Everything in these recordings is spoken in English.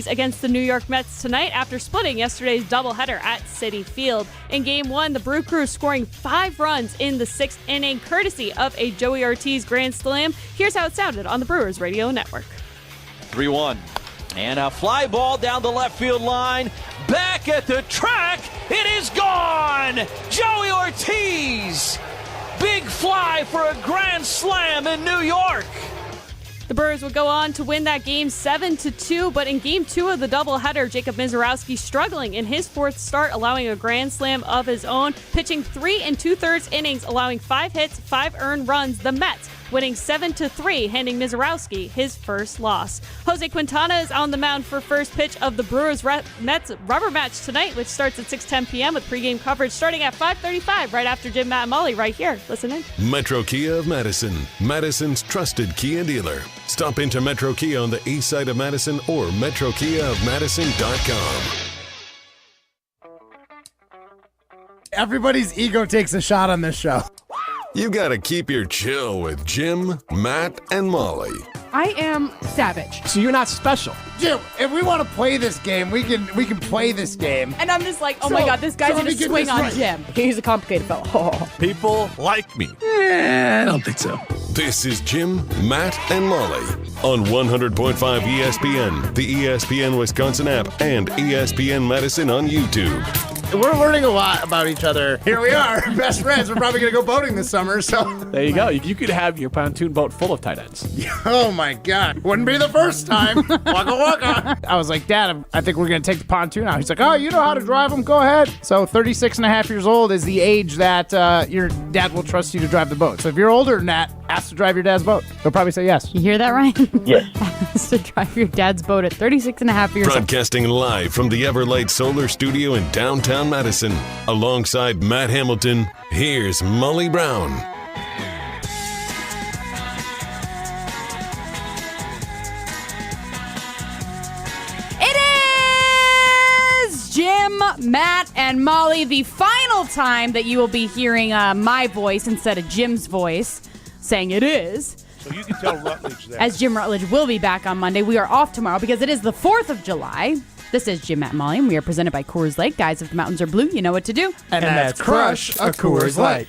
against the New York Mets tonight after splitting yesterday's doubleheader at Citi Field. In Game 1, the Brew Crew scoring 5 runs in the 6th inning, courtesy of a Joey Ortiz grand slam. Here's how it sounded on the Brewers Radio Network. 3-1. And a fly ball down the left field line. Back at the track. It is gone. Joey Ortiz. Big fly for a grand slam in New York. The Brewers would go on to win that game 7-2, but in Game 2 of the doubleheader, Jacob Misiorowski struggling in his 4th start, allowing a grand slam of his own, pitching 3 2/3 innings, allowing 5 hits, 5 earned runs. The Mets winning 7-3, handing Misiorowski his first loss. Jose Quintana is on the mound for first pitch of the Brewers-Mets rubber match tonight, which starts at 6:10 p.m. with pregame coverage starting at 5:35, right after Jim, Matt, and Molly, right here. Listen in. Metro Kia of Madison, Madison's trusted Kia dealer. Stop into Metro Kia on the east side of Madison or metrokiaofmadison.com. Everybody's ego takes a shot on this show. You gotta keep your chill with Jim, Matt, and Molly. I am savage. So you're not special. Jim, if we want to play this game, we can play this game. And I'm just like, oh my God, this guy's going to swing on Jim. He's a complicated fellow. People like me. I don't think so. This is Jim, Matt, and Molly on 100.5 ESPN, the ESPN Wisconsin app, and ESPN Madison on YouTube. We're learning a lot about each other. Here we are, best friends. We're probably going to go boating this summer, so. There you go. You could have your pontoon boat full of tight ends. Oh my God. Wouldn't be the first time. Waka waka. I was like, Dad, I think we're going to take the pontoon out. He's like, oh, you know how to drive them? Go ahead. So 36 and a half years old is the age that your dad will trust you to drive the boat. So if you're older than that, ask to drive your dad's boat. He'll probably say yes. You hear that, Ryan? Yes. Ask to drive your dad's boat at 36 and a half years old. Broadcasting live from the Everlight Solar Studio in downtown Madison. Alongside Matt Hamilton, here's Molly Brown. It is Jim, Matt, and Molly. The final time that you will be hearing my voice instead of Jim's voice saying it is. So you can tell Rutledge that. As Jim Rutledge will be back on Monday. We are off tomorrow because it is the 4th of July. This is Jim, Matt, and Molly, and we are presented by Coors Light. Guys, if the mountains are blue, you know what to do. And that's crush a Coors Light.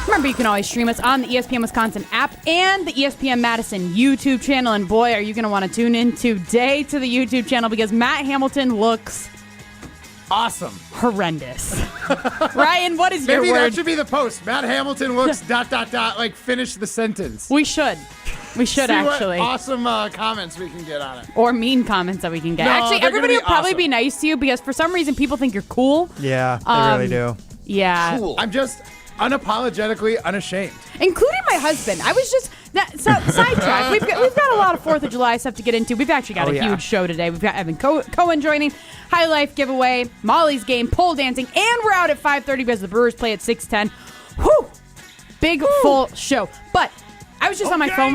Remember, you can always stream us on the ESPN Wisconsin app and the ESPN Madison YouTube channel. And boy, are you going to want to tune in today to the YouTube channel because Matt Hamilton looks awesome. Horrendous. Ryan, what is your word? Maybe that should be the post. Matt Hamilton looks ... like finish the sentence. We should. We should See actually. What awesome comments we can get on it. Or mean comments that we can get. No, actually, everybody will probably awesome. be nice to you because for some reason people think you're cool. Yeah, they really do. Yeah. Cool. I'm just unapologetically unashamed. Including my husband. I was just sidetrack. We've got a lot of 4th of July stuff to get into. We've actually got a huge show today. We've got Evan Cohen joining, High Life giveaway, Molly's game, pole dancing, and we're out at 5:30 because the Brewers play at 6:10. Whew! Big full show. But I was just on the phone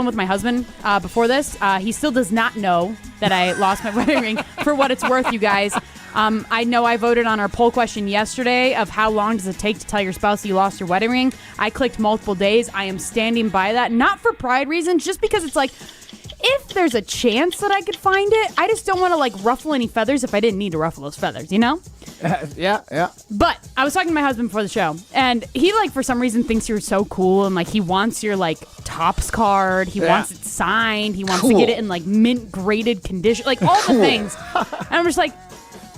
with my husband before this. He still does not know that I lost my wedding ring. For what it's worth, you guys. I know I voted on our poll question yesterday of how long does it take to tell your spouse you lost your wedding ring. I clicked multiple days. I am standing by that, not for pride reasons, just because it's like, if there's a chance that I could find it, I just don't want to ruffle any feathers if I didn't need to ruffle those feathers, you know? Yeah. But I was talking to my husband before the show, and he for some reason thinks you're so cool, and he wants your Topps card, he wants it signed, he wants to get it in mint graded condition, all the things. And I'm just like,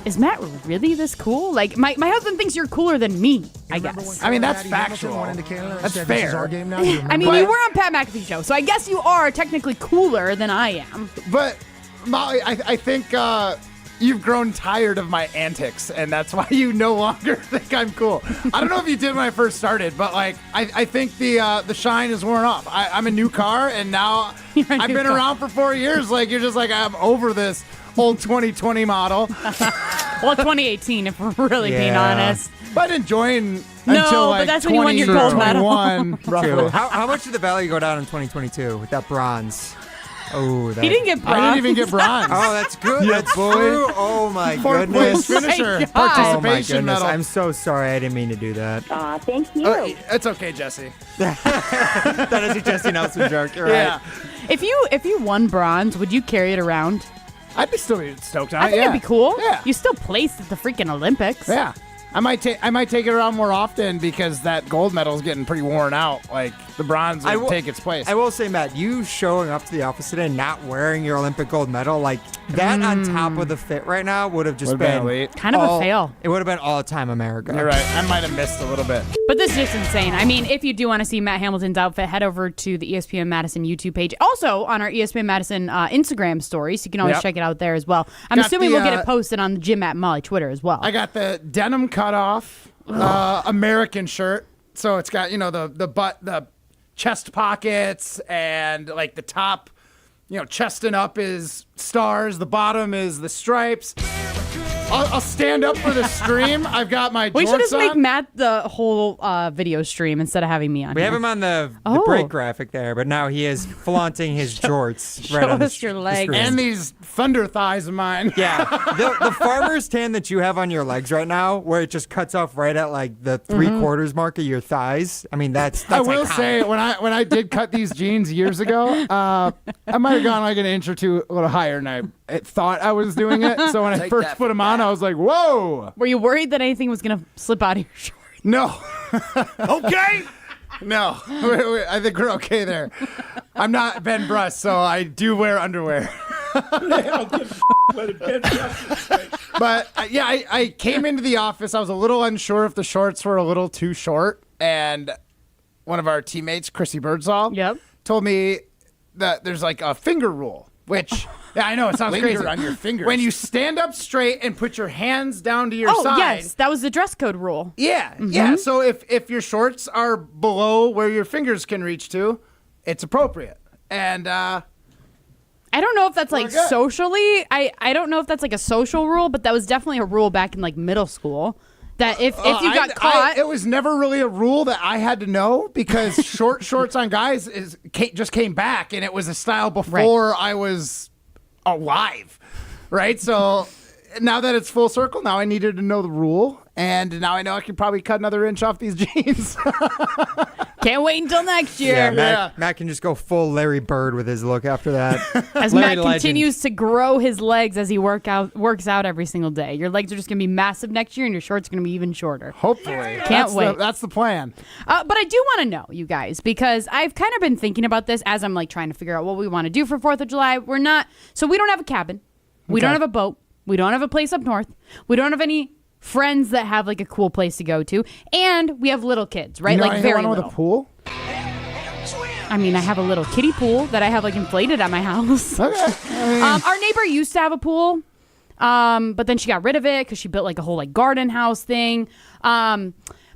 is Matt really this cool? My husband thinks you're cooler than me, I guess. I mean, that's factual. That's fair. I mean, you were on Pat McAfee's show, so I guess you are technically cooler than I am. But, Molly, I think you've grown tired of my antics, and that's why you no longer think I'm cool. I don't know if you did when I first started, but I think the shine is worn off. I'm a new car, and now I've been around for 4 years. You're just I'm over this old 2020 model. Well, 2018, if we're really being honest. But enjoying until but that's when you won your gold medal. True. How much did the value go down in 2022 with that bronze? Oh, he didn't get bronze. I didn't even get bronze. Oh, that's good. Yeah, that's boy. true. Oh my Fourth goodness. place finisher. Oh my Oh my Participation goodness. medal. I'm so sorry. I didn't mean to do that. Thank you. It's okay, Jesse. That is a Jesse Nelson joke. You're right. Yeah. If you won bronze, would you carry it around? I'd be still stoked on I it. think Yeah. it'd be cool. Yeah. You still placed at the freaking Olympics. Yeah. I might take it around more often because that gold medal is getting pretty worn out. Like the bronze would take its place. I will say, Matt, you showing up to the office today not wearing your Olympic gold medal, like that on top of the fit right now would have just Would've been been elite. Kind of a fail. It would have been all-time America. You're right. I might have missed a little bit. But this is just insane. I mean, if you do want to see Matt Hamilton's outfit, head over to the ESPN Madison YouTube page. Also on our ESPN Madison Instagram stories. You can always check it out there as well. I'm assuming we'll get it posted on the Jim Matt Molly Twitter as well. I got the denim cutoff American shirt. So it's got, the chest pockets and like the top, chesting up is stars. The bottom is the stripes. I'll stand up for the stream. I've got my we should jorts just make on. Matt the whole video stream instead of having me on. We here. have him on the break graphic there, but now he is flaunting his jorts. Show right on us your legs. And these thunder thighs of mine. Yeah, the farmer's tan that you have on your legs right now, where it just cuts off right at like the 3/4 mark of your thighs. I mean, that's I will iconic. say when I did cut these jeans years ago, I might have gone like an inch or two a little higher, and I thought I was doing it. So when I first put them on, I was like, "Whoa!" Were you worried that anything was going to slip out of your shorts? No. Okay. No, I think we're okay there. I'm not Ben Bruss, so I do wear underwear. But I came into the office. I was a little unsure if the shorts were a little too short, and one of our teammates, Chrissy Birdsall, told me that there's like a finger rule, which I know it sounds crazy. On your fingers. When you stand up straight and put your hands down to your Oh, side. yes. That was the dress code rule. Yeah, yeah. So if your shorts are below where your fingers can reach to, it's appropriate. And I don't know if that's like good. socially. I don't know if that's like a social rule, but that was definitely a rule back in like middle school. That if you got caught, it was never really a rule that I had to know because short shorts on guys just came back, and it was a style before I was alive, right? So now that it's full circle, now I needed to know the rule, and now I know I could probably cut another inch off these jeans. can't wait until next year. Yeah, Matt can just go full Larry Bird with his look after that. As Larry Matt Legend. continues to grow his legs as he works out every single day. Your legs are just going to be massive next year, and your shorts are going to be even shorter. Hopefully. Can't wait. That's the plan. But I do want to know, you guys, because I've kind of been thinking about this as I'm like trying to figure out what we want to do for 4th of July. We don't have a cabin. We don't have a boat. We don't have a place up north. We don't have any friends that have like a cool place to go to. And we have little kids, right? You know like very anyone little. with a pool? I mean, I have a little kiddie pool that I have like inflated at my house. Okay. Our neighbor used to have a pool, but then she got rid of it because she built like a whole like garden house thing.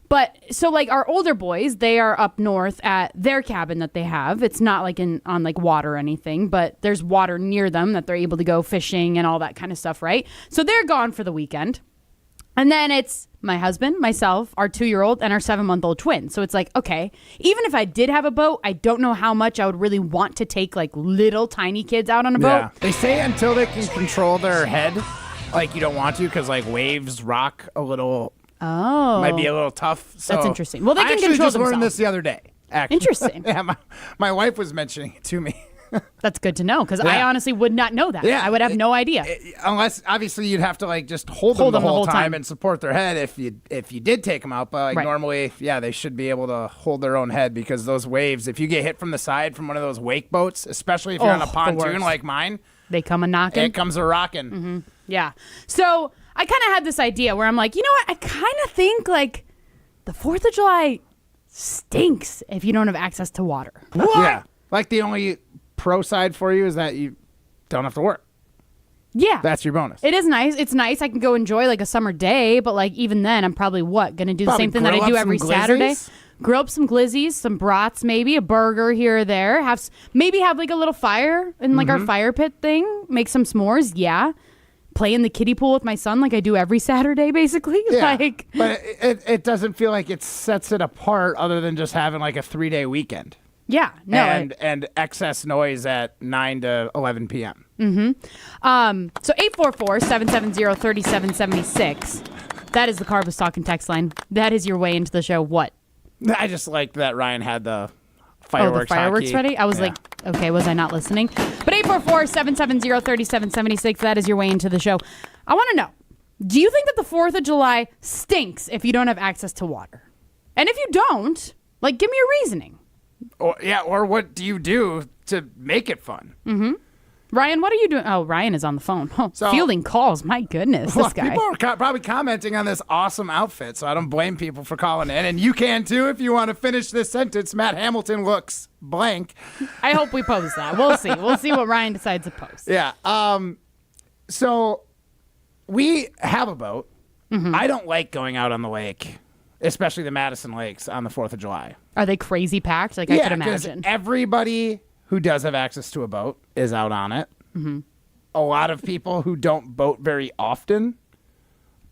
But so like our older boys, they are up north at their cabin that they have. It's not like on like water or anything, but there's water near them that they're able to go fishing and all that kind of stuff, right? So they're gone for the weekend. And then it's my husband, myself, our 2-year-old, and our 7-month-old twin. So it's like, okay, even if I did have a boat, I don't know how much I would really want to take like little tiny kids out on a boat. Yeah. They say until they can control their head, like you don't want to because like waves rock a little. Oh. Might be a little tough. So That's interesting. Well, they I can actually control just learned themselves. this the other day. Actually. Interesting. Yeah, my wife was mentioning it to me. That's good to know because I Yeah. honestly would not know that. Yeah. I would have no idea. Unless obviously you'd have to like just hold them the whole time and support their head if you did take them out. But like Right. normally, yeah, they should be able to hold their own head because those waves, if you get hit from the side from one of those wake boats, especially if you're on a the pontoon worst. like mine, They come a knocking. it comes a rocking. Yeah. So I kind of had this idea where I'm like, you know what? I kind of think like the 4th of July stinks if you don't have access to water. Yeah, like the only pro side for you is that you don't have to work. Yeah. That's your bonus. It is nice. It's nice. I can go enjoy like a summer day, but like even then, I'm probably going to do the Probably same thing that grill I do up every some Saturday. glizzies? Grill up some glizzies, some brats, maybe a burger here or there. Maybe have like a little fire in like our fire pit thing. Make some s'mores. Yeah. Play in the kiddie pool with my son like I do every Saturday, basically. Yeah, Like, but it doesn't feel like it sets it apart other than just having like a 3-day weekend. yeah, no. and excess noise at 9 to 11 p.m. So 844-770-3776. That is the Carvas Talking text line. That is your way into the show. What? I just like that Ryan had the fireworks. the fireworks hockey. ready? I was Yeah. like, okay, was I not listening? But 844-770-3776, that is your way into the show. I want to know, do you think that the 4th of July stinks if you don't have access to water? And if you don't, like, give me your reasoning. Or what do you do to make it fun? Ryan, what are you doing? Oh, Ryan is on the phone. Oh, So- fielding calls. My goodness, Well, this guy. people are probably commenting on this awesome outfit, so I don't blame people for calling in. And you can too if you want to finish this sentence. Matt Hamilton looks blank. I hope we post that. We'll see. We'll see what Ryan decides to post. Yeah. So we have a boat. I don't like going out on the lake, especially the Madison Lakes on the 4th of July. Are they crazy packed? Like, I could 'cause imagine. everybody who does have access to a boat is out on it. A lot of people who don't boat very often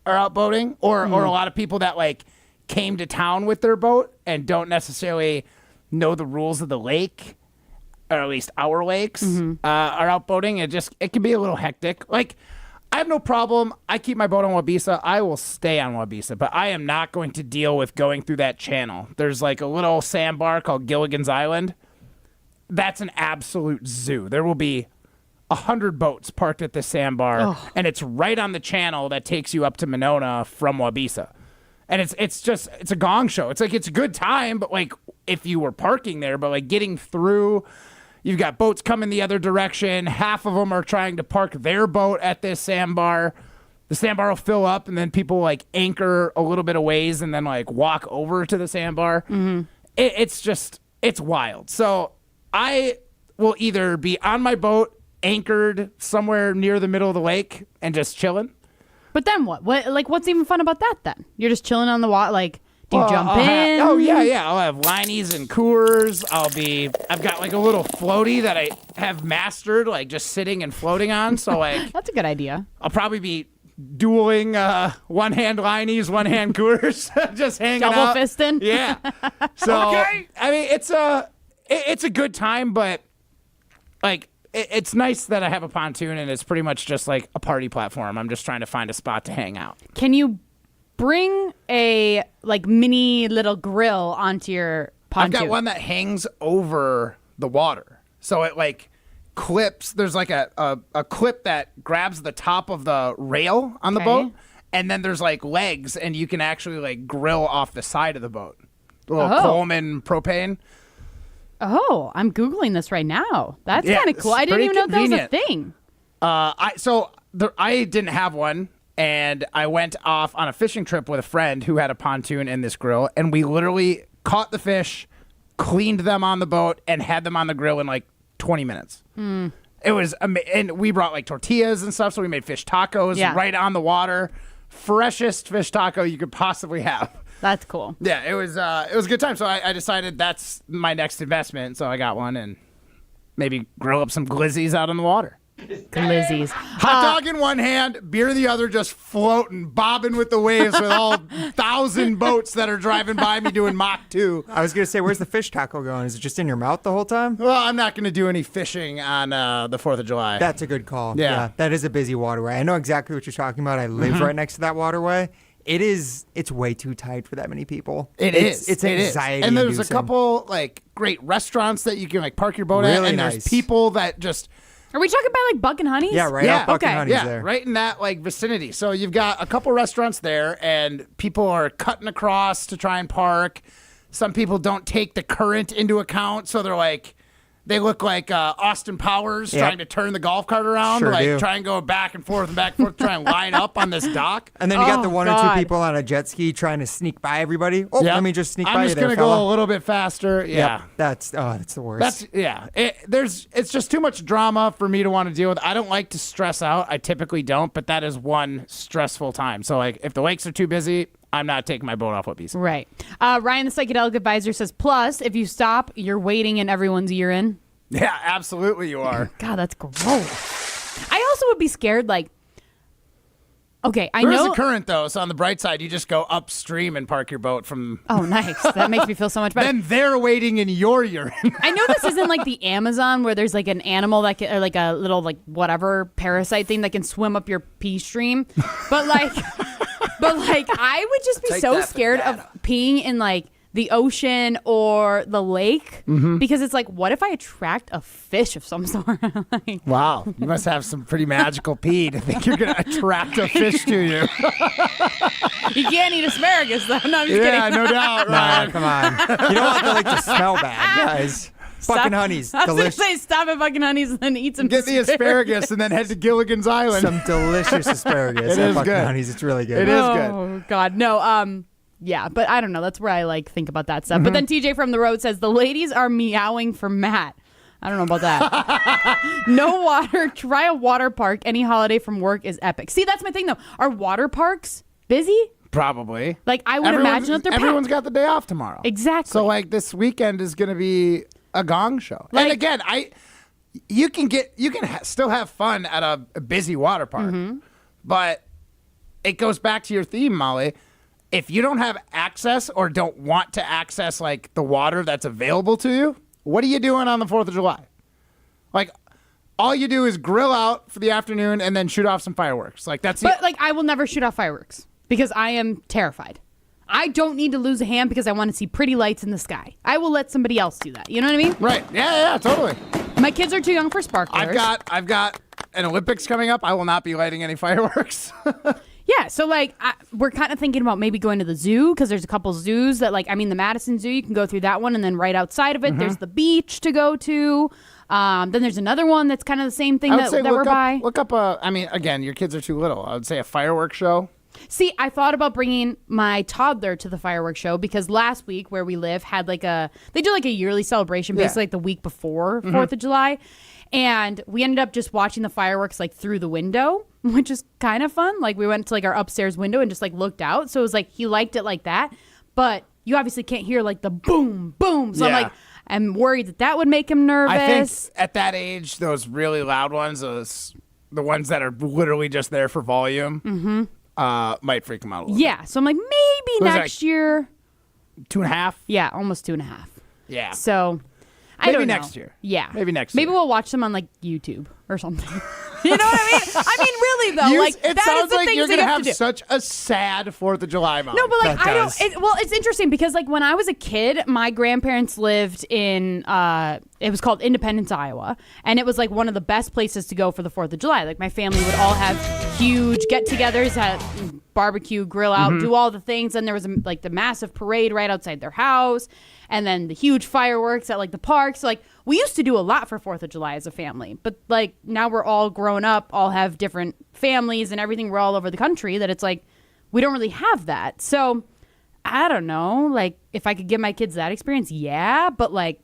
are out boating, or a lot of people that like came to town with their boat and don't necessarily know the rules of the lake, or at least our lakes, are out boating. It can be a little hectic. Like, I have no problem. I keep my boat on Wabisa. I will stay on Wabisa, but I am not going to deal with going through that channel. There's like a little sandbar called Gilligan's Island. That's an absolute zoo. There will be 100 boats parked at the sandbar, and it's right on the channel that takes you up to Monona from Wabisa. And it's a gong show. It's like, it's a good time, but like if you were parking there, but like getting through, you've got boats coming the other direction. Half of them are trying to park their boat at this sandbar. The sandbar will fill up, and then people like anchor a little bit of ways and then like walk over to the sandbar. It's wild. So I will either be on my boat, anchored somewhere near the middle of the lake and just chilling. But then what? What's even fun about that then? You're just chilling on the water. Like, do you jump in? I'll have Liney's and Coors. I've got like a little floaty that I have mastered, like just sitting and floating on. So like, That's a good idea. I'll probably be dueling one hand Liney's, one hand Coors, just hanging Double out. fisting? Yeah. So Okay. I mean, it's a good time, but like, it's nice that I have a pontoon, and it's pretty much just like a party platform. I'm just trying to find a spot to hang out. Can you bring a like mini little grill onto your pontoon? I've got one that hangs over the water, so it like clips. There's like a clip that grabs the top of the rail on the Okay. boat, and then there's like legs, and you can actually like grill off the side of the boat. A little Coleman propane. Oh, I'm Googling this right now. That's Yeah, kind of cool. it's I didn't pretty even know that was a convenient. thing. I didn't have one, and I went off on a fishing trip with a friend who had a pontoon and this grill, and we literally caught the fish, cleaned them on the boat, and had them on the grill in like 20 minutes. It was and we brought like tortillas and stuff, so we made fish tacos right on the water. Freshest fish taco you could possibly have. That's cool. Yeah, it was a good time. So I decided that's my next investment. So I got one, and maybe grill up some glizzies out on the water. Glizzies. Hot dog in one hand, beer in the other, just floating, bobbing with the waves with all 1,000 boats that are driving by me doing Mach 2. I was going to say, where's the fish taco going? Is it just in your mouth the whole time? Well, I'm not going to do any fishing on the 4th of July. That's a good call. Yeah. That is a busy waterway. I know exactly what you're talking about. I live right next to that waterway. It's way too tight for that many people. It's anxiety. And there's a inducing. couple like great restaurants that you can like park your boat at, Really and nice. there's people that just Are we talking about like Buck and Honey's? Yeah, right off Buck and okay. Honey's there. right in that like vicinity. So you've got a couple restaurants there, and people are cutting across to try and park. Some people don't take the current into account, so they look like Austin Powers Yep. trying to turn the golf cart around, Sure like do. try and go back and forth, try and line up on this dock. And then you got Oh, the one or God. two people on a jet ski trying to sneak by everybody. Oh, Yep. let me just sneak I'm by just you there, gonna fella. go a little bit faster. Yeah. Yep. That's the worst. It's just too much drama for me to want to deal with. I don't like to stress out. I typically don't, but that is one stressful time. So like if the lakes are too busy, I'm not taking my boat off Wabisa. Right. Ryan, the psychedelic advisor, says, plus, if you stop, you're waiting in everyone's urine. Yeah, absolutely you are. God, that's gross. I also would be scared, like, okay, I There's know. a current though, so on the bright side, you just go upstream and park your boat from. Oh, nice. That makes me feel so much better. Then they're waiting in your urine. I know this isn't like the Amazon where there's like an animal that can, or like a little like whatever parasite thing that can swim up your pee stream, but like I would just be Take so that for scared of data. peeing in like the ocean or the lake because it's like, what if I attract a fish of some sort? Like, wow, you must have some pretty magical pee to think you're going to attract a fish to you. you can't eat asparagus, though. No, I'm just Yeah, kidding. no doubt. Right. Nah, come on. You don't want the to smell bad, guys. Fucking honey's I was delicious. going to say, stop at fucking honey's and then eat some Get the asparagus and then head to Gilligan's Island. Some delicious asparagus. It at is fucking good. Honey's. It's really good. It is good. Oh, God. No, yeah, but I don't know. That's where I like think about that stuff. But then TJ from the road says the ladies are meowing for Matt. I don't know about that. No water. Try a water park. Any holiday from work is epic. See, that's my thing though. Are water parks busy? Probably. Like I would imagine that they're everyone's packed. got the day off tomorrow. Exactly. So like this weekend is going to be a gong show. Like- and again, you can still have fun at a busy water park, but it goes back to your theme, Molly. If you don't have access or don't want to access like the water that's available to you, what are you doing on the 4th of July? Like all you do is grill out for the afternoon and then shoot off some fireworks. Like that's But like I will never shoot off fireworks because I am terrified. I don't need to lose a hand because I want to see pretty lights in the sky. I will let somebody else do that. You know what I mean? right. Yeah, totally. My kids are too young for sparklers. I've got an Olympics coming up. I will not be lighting any fireworks. Yeah, so like we're kind of thinking about maybe going to the zoo because there's a couple zoos that like the Madison Zoo, you can go through that one, and then right outside of it there's the beach to go to. Then there's another one that's kind of the same thing that we're by. Look up again, your kids are too little. I would say a fireworks show. See, I thought about bringing my toddler to the fireworks show because last week where we live had they do like a yearly celebration basically like the week before 4th of July. And we ended up just watching the fireworks like through the window, which is kind of fun. Like we went to like our upstairs window and just like looked out. So it was like he liked it like that. But you obviously can't hear like the boom, boom. So I'm worried that would make him nervous. I think at that age, those really loud ones, the ones that are literally just there for volume, might freak him out a little. Yeah. So I'm like, maybe next year. 2.5? Yeah, almost 2.5. Yeah. So I Maybe don't know. next year. Yeah. Maybe next Maybe year. we'll watch them on like YouTube or something. You know what I mean? I mean, really though, like it that sounds is the like things you're that gonna you have to do. such a sad 4th of July, Mom. No, but like That I does. don't. It's interesting because like when I was a kid, my grandparents lived in it was called Independence, Iowa, and it was like one of the best places to go for the 4th of July. Like my family would all have huge get-togethers, at barbecue, grill out, do all the things. And there was like the massive parade right outside their house, and then the huge fireworks at like the park. So like we used to do a lot for 4th of July as a family, but like now we're all grown up, all have different families and everything. We're all over the country that it's like we don't really have that. So I don't know, like if I could give my kids that experience, yeah, but like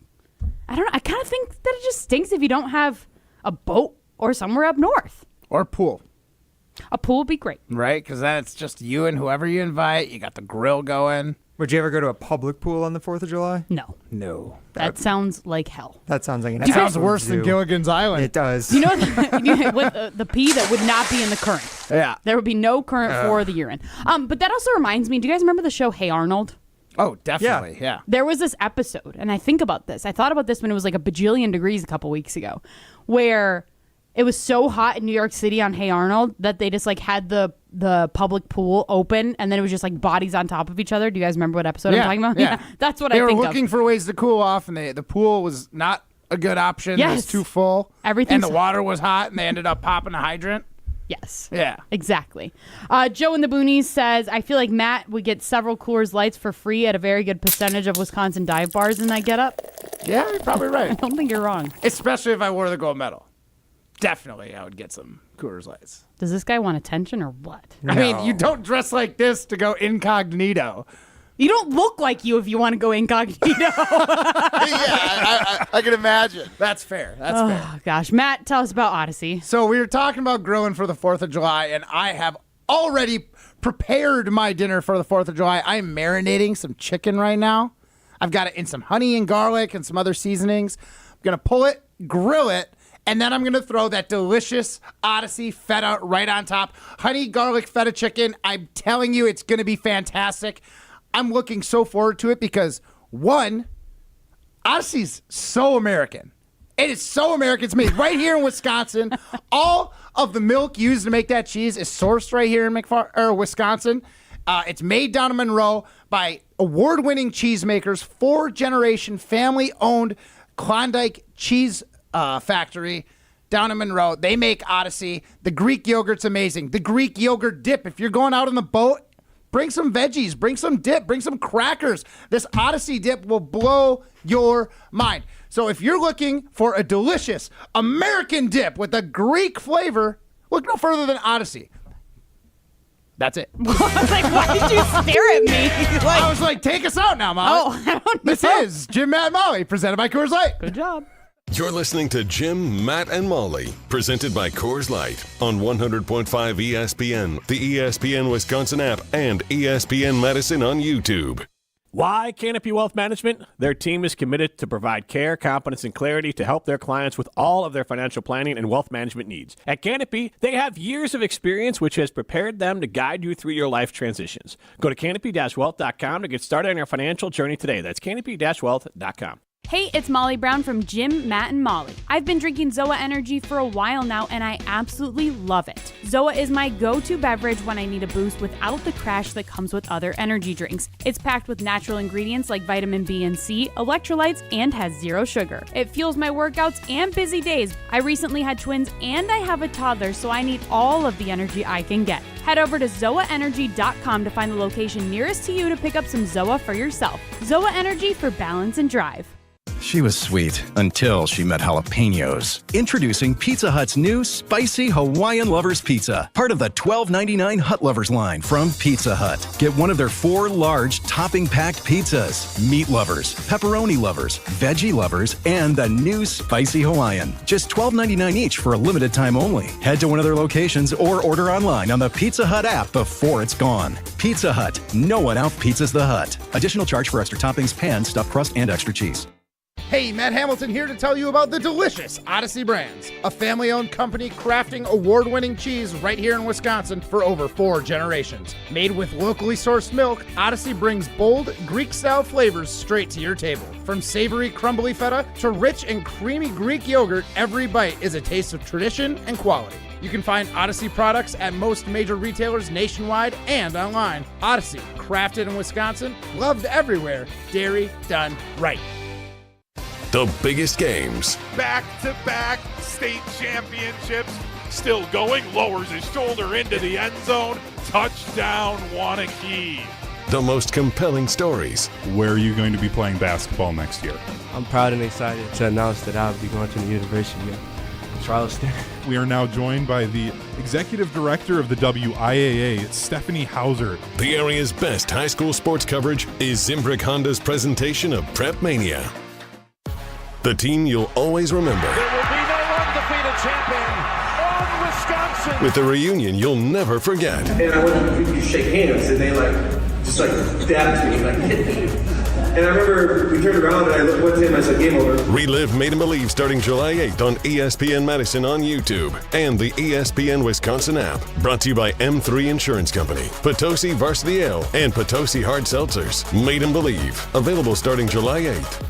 I don't know. I kind of think that it just stinks if you don't have a boat or somewhere up north. Or pool, A pool would be great. right? Because then it's just you and whoever you invite. You got the grill going. Would you ever go to a public pool on the 4th of July? No, No. that sounds like hell. That sounds like an That sounds absolute worse than zoo. Gilligan's Island. It does. You know what? With the pee that would not be in the current. Yeah. There would be no current for the urine. But that also reminds me, do you guys remember the show Hey Arnold? Oh, definitely. Yeah. There was this episode, and I think about this. I thought about this when it was like a bajillion degrees a couple weeks ago, where it was so hot in New York City on Hey Arnold that they just like had the public pool open, and then it was just like bodies on top of each other. Do you guys remember what episode I'm talking about? Yeah. That's what they I were think looking of. for ways to cool off, and the pool was not a good option. It Yes. was too full. Everything's And the water was hot, and they ended up popping a hydrant. Yes. Yeah. Exactly. Joe in the Boonies says, I feel like Matt would get several Coors Lights for free at a very good percentage of Wisconsin dive bars in that getup. Yeah, you're probably right. I don't think you're wrong. Especially if I wore the gold medal. Definitely, I would get some Coors Lights. Does this guy want attention or what? I mean, you don't dress like this to go incognito. You don't look like you if you want to go incognito. I can imagine. That's fair. That's fair. Oh, gosh. Matt, tell us about Odyssey. So we were talking about grilling for the 4th of July, and I have already prepared my dinner for the 4th of July. I am marinating some chicken right now. I've got it in some honey and garlic and some other seasonings. I'm going to pull it, grill it, and then I'm going to throw that delicious Odyssey feta right on top. Honey, garlic, feta chicken. I'm telling you, it's going to be fantastic. I'm looking so forward to it because, one, Odyssey's so American. It is so American. It's made right here in Wisconsin. All of the milk used to make that cheese is sourced right here in Wisconsin. It's made down in Monroe by award-winning cheesemakers, 4-generation family-owned Klondike Cheese Factory down in Monroe. They make Odyssey. The Greek yogurt's amazing. The Greek yogurt dip. If you're going out on the boat, bring some veggies, bring some dip, bring some crackers. This Odyssey dip will blow your mind. So if you're looking for a delicious American dip with a Greek flavor, look no further than Odyssey. That's it. I was like, why did you stare at me? I was like, take us out now, Molly. Oh, I don't know. This is Jim, Matt, and Molly, presented by Coors Light. Good job. You're listening to Jim, Matt, and Molly, presented by Coors Light on 100.5 ESPN, the ESPN Wisconsin app, and ESPN Madison on YouTube. Why Canopy Wealth Management? Their team is committed to provide care, competence, and clarity to help their clients with all of their financial planning and wealth management needs. At Canopy, they have years of experience which has prepared them to guide you through your life transitions. Go to canopy-wealth.com to get started on your financial journey today. That's canopy-wealth.com. Hey, it's Molly Brown from Jim, Matt, and Molly. I've been drinking ZOA Energy for a while now, and I absolutely love it. ZOA is my go-to beverage when I need a boost without the crash that comes with other energy drinks. It's packed with natural ingredients like vitamin B and C, electrolytes, and has 0 sugar. It fuels my workouts and busy days. I recently had twins, and I have a toddler, so I need all of the energy I can get. Head over to ZOAEnergy.com to find the location nearest to you to pick up some ZOA for yourself. ZOA Energy for balance and drive. She was sweet until she met jalapenos. Introducing Pizza Hut's new Spicy Hawaiian Lovers Pizza, part of the $12.99 Hut Lovers line from Pizza Hut. Get one of their 4 large topping-packed pizzas. Meat lovers, pepperoni lovers, veggie lovers, and the new Spicy Hawaiian. Just $12.99 each for a limited time only. Head to one of their locations or order online on the Pizza Hut app before it's gone. Pizza Hut. No one out-pizzas the Hut. Additional charge for extra toppings, pan, stuffed crust, and extra cheese. Hey, Matt Hamilton here to tell you about the delicious Odyssey Brands, a family-owned company crafting award-winning cheese right here in Wisconsin for over 4 generations. Made with locally sourced milk, Odyssey brings bold Greek-style flavors straight to your table. From savory, crumbly feta to rich and creamy Greek yogurt, every bite is a taste of tradition and quality. You can find Odyssey products at most major retailers nationwide and online. Odyssey, crafted in Wisconsin, loved everywhere, dairy done right. The biggest games. Back-to-back state championships. Still going, lowers his shoulder into the end zone. Touchdown, Wanakee. The most compelling stories. Where are you going to be playing basketball next year? I'm proud and excited to announce that I'll be going to the University of Charleston. We are now joined by the Executive Director of the WIAA, Stephanie Hauser. The area's best high school sports coverage is Zimbrick Honda's presentation of Prep Mania. The team you'll always remember. There will be no undefeated champion on Wisconsin. With a reunion you'll never forget. And I went to shake hands, and they just dabbed me, hit me. And I remember we turned around, and I looked one time, I said, game over. Relive Made and Believe starting July 8th on ESPN Madison on YouTube and the ESPN Wisconsin app. Brought to you by M3 Insurance Company, Potosi Varsity Ale, and Potosi Hard Seltzers. Made and Believe. Available starting July 8th.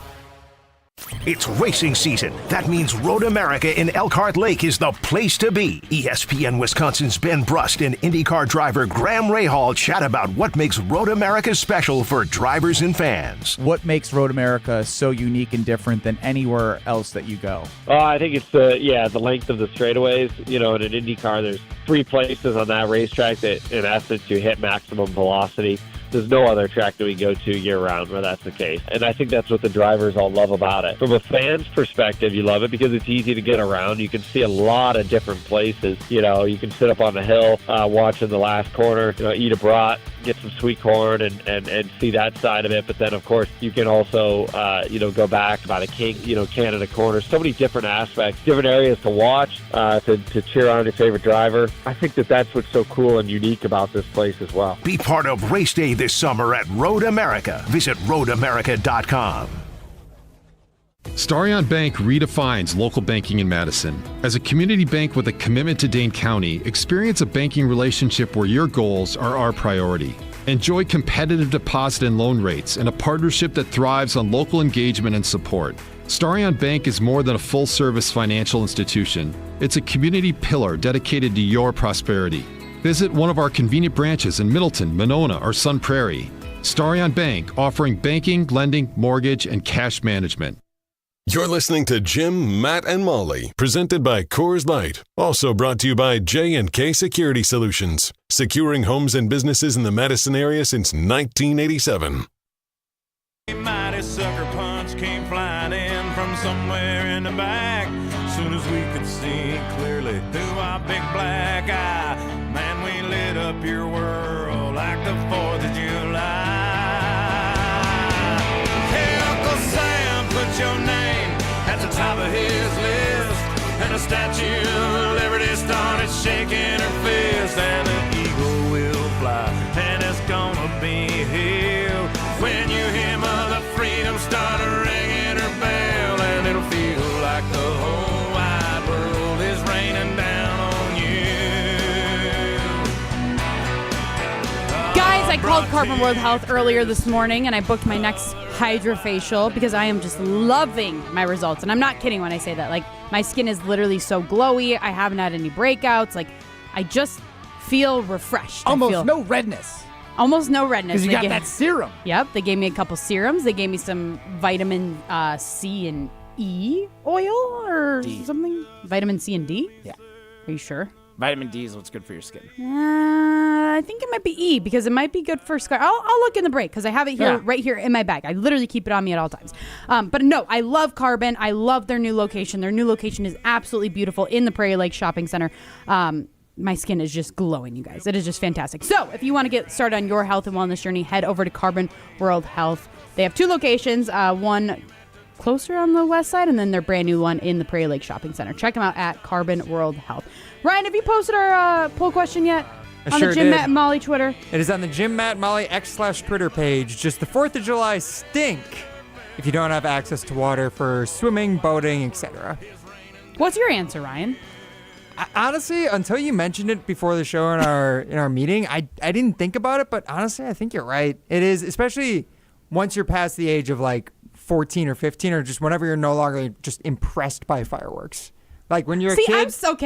It's racing season. That means Road America in Elkhart Lake is the place to be. ESPN Wisconsin's Ben Brust and IndyCar driver Graham Rahal chat about what makes Road America special for drivers and fans. What makes Road America so unique and different than anywhere else that you go? I think it's the length of the straightaways. In an IndyCar, there's 3 places on that racetrack that, in essence, you hit maximum velocity. There's no other track that we go to year-round where that's the case. And I think that's what the drivers all love about it. From a fan's perspective, you love it because it's easy to get around. You can see a lot of different places. You can sit up on the hill, watching the last corner, eat a brat, get some sweet corn and see that side of it. But then, of course, you can also, go back by the Canada corner. So many different aspects, different areas to watch, to cheer on your favorite driver. I think that's what's so cool and unique about this place as well. Be part of race day this summer at Road America. Visit roadamerica.com. Starion Bank redefines local banking in Madison. As a community bank with a commitment to Dane County, experience a banking relationship where your goals are our priority. Enjoy competitive deposit and loan rates and a partnership that thrives on local engagement and support. Starion Bank is more than a full-service financial institution. It's a community pillar dedicated to your prosperity. Visit one of our convenient branches in Middleton, Monona, or Sun Prairie. Starion Bank, offering banking, lending, mortgage, and cash management. You're listening to Jim, Matt, and Molly, presented by Coors Light. Also brought to you by J&K Security Solutions, securing homes and businesses in the Madison area since 1987. A mighty sucker punch came flying in from somewhere in the back. Soon as we could see clearly through our big black eye, man, we lit up your world like the 4th of July. Hey, Uncle Sam, put your name at the top of his list, and the Statue of Liberty started shaking her fist, and the eagle will fly, and it's gonna be here when you hear Mother Freedom start ringing her bell, and it'll feel like the whole wide world is raining down on you. Guys, I called Carbon World Health earlier this morning, and I booked my next hydrofacial because I am just loving my results. And I'm not kidding when I say that. Like, my skin is literally so glowy. I haven't had any breakouts. Like, I just feel refreshed. Almost no redness. Almost no redness. Because you got that serum. Yep. They gave me a couple serums. They gave me some vitamin C and E oil or something. Vitamin C and D? Yeah. Are you sure? Vitamin D is what's good for your skin. I think it might be E because it might be good for scar. I'll look in the break because I have it here, right here in my bag. I literally keep it on me at all times. But no, I love Carbon. I love their new location. Their new location is absolutely beautiful in the Prairie Lake Shopping Center. My skin is just glowing, you guys. It is just fantastic. So if you want to get started on your health and wellness journey, head over to Carbon World Health. They have 2 locations, one closer on the west side, and then their brand new one in the Prairie Lake Shopping Center. Check them out at Carbon World Health. Ryan, have you posted our poll question yet? On the Jim, Matt, and Molly Twitter? It is on the Jim, Matt, Molly X/Twitter page. Just the 4th of July stink if you don't have access to water for swimming, boating, etc. What's your answer, Ryan? Honestly, until you mentioned it before the show in our meeting, I didn't think about it, but honestly, I think you're right. It is, especially once you're past the age of like 14 or 15 or just whenever you're no longer just impressed by fireworks. Like when you're a kid. So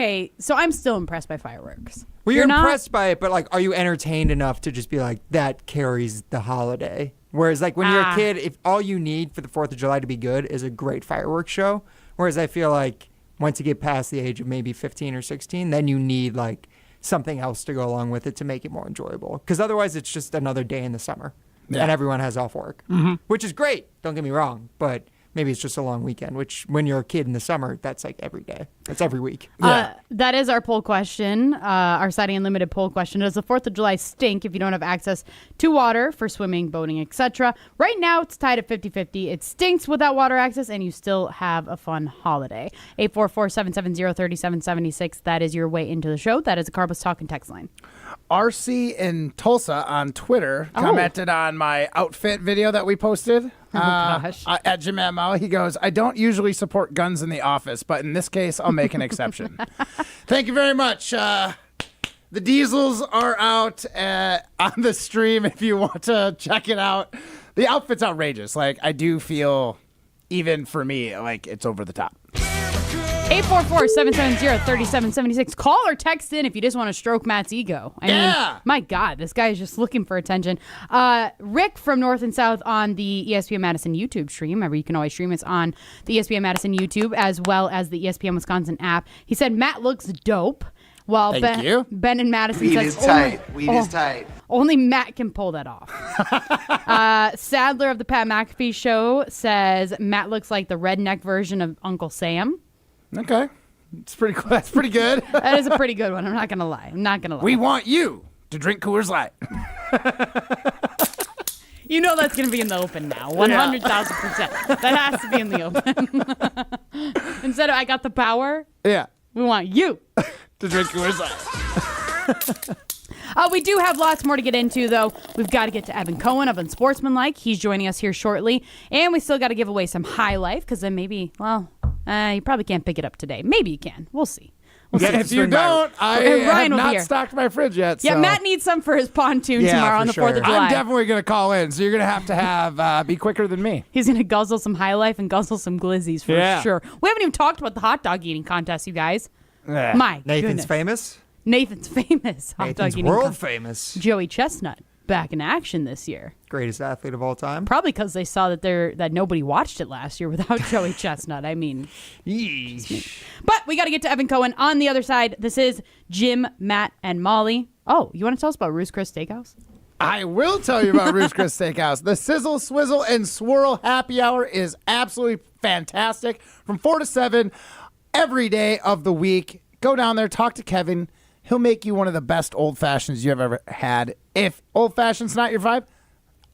I'm still impressed by fireworks. Well, you're impressed by it, but like, are you entertained enough to just be like, that carries the holiday? Whereas like when you're a kid, if all you need for the 4th of July to be good is a great fireworks show. Whereas I feel like once you get past the age of maybe 15 or 16, then you need like something else to go along with it to make it more enjoyable. Because otherwise it's just another day in the summer and everyone has off work, which is great. Don't get me wrong, but maybe it's just a long weekend, which when you're a kid in the summer, that's like every day. That's every week. That is our poll question, our Siding Unlimited poll question. Does the 4th of July stink if you don't have access to water for swimming, boating, etc.? Right now, it's tied at 50-50. It stinks without water access, and you still have a fun holiday. 844-770-3776. That is your way into the show. That is a Carbos Talk and text line. RC in Tulsa on Twitter commented on my outfit video that we posted. Gosh. At Jim and Molly, he goes, I don't usually support guns in the office, but in this case, I'll make an exception. Thank you very much. The Diesels are out on the stream if you want to check it out. The outfit's outrageous. Like, I do feel, even for me, like it's over the top. 844-770-3776. Call or text in if you just want to stroke Matt's ego. I mean, my God, this guy is just looking for attention. Rick from North and South on the ESPN Madison YouTube stream. Remember, you can always stream us on the ESPN Madison YouTube as well as the ESPN Wisconsin app. He said, Matt looks dope. Well, Ben in Madison says, Weed is tight. Only Matt can pull that off. Sadler of the Pat McAfee Show says, Matt looks like the redneck version of Uncle Sam. Okay. It's pretty cool. That's pretty good. That is a pretty good one. I'm not going to lie. We want you to drink Coors Light. You know that's going to be in the open now. 100,000%. That has to be in the open. Instead of I got the power. Yeah. We want you to drink Coors Light. We do have lots more to get into, though. We've got to get to Evan Cohen of Unsportsmanlike. He's joining us here shortly. And we still got to give away some High Life because then maybe, you probably can't pick it up today. Maybe you can. We'll see. If you don't, I have not stocked my fridge yet. Yeah, so. Matt needs some for his pontoon tomorrow on the 4th of July. I'm definitely going to call in, so you're going to have be quicker than me. He's going to guzzle some High Life and guzzle some Glizzies for sure. We haven't even talked about the hot dog eating contest, you guys. My Nathan's goodness. famous? Nathan's famous. Hot Nathan's dog eating world famous. Joey Chestnut back in action this year. Greatest athlete of all time. Probably because they saw that nobody watched it last year without Joey Chestnut. I mean, but we got to get to Evan Cohen on the other side. This is Jim, Matt, and Molly. Oh, you want to tell us about Ruth's Chris Steakhouse? I will tell you about Ruth's Chris Steakhouse. The Sizzle, Swizzle, and Swirl Happy Hour is absolutely fantastic. From 4 to 7 every day of the week. Go down there, talk to Kevin. He'll make you one of the best old fashions you've ever had. If old fashioned's not your vibe,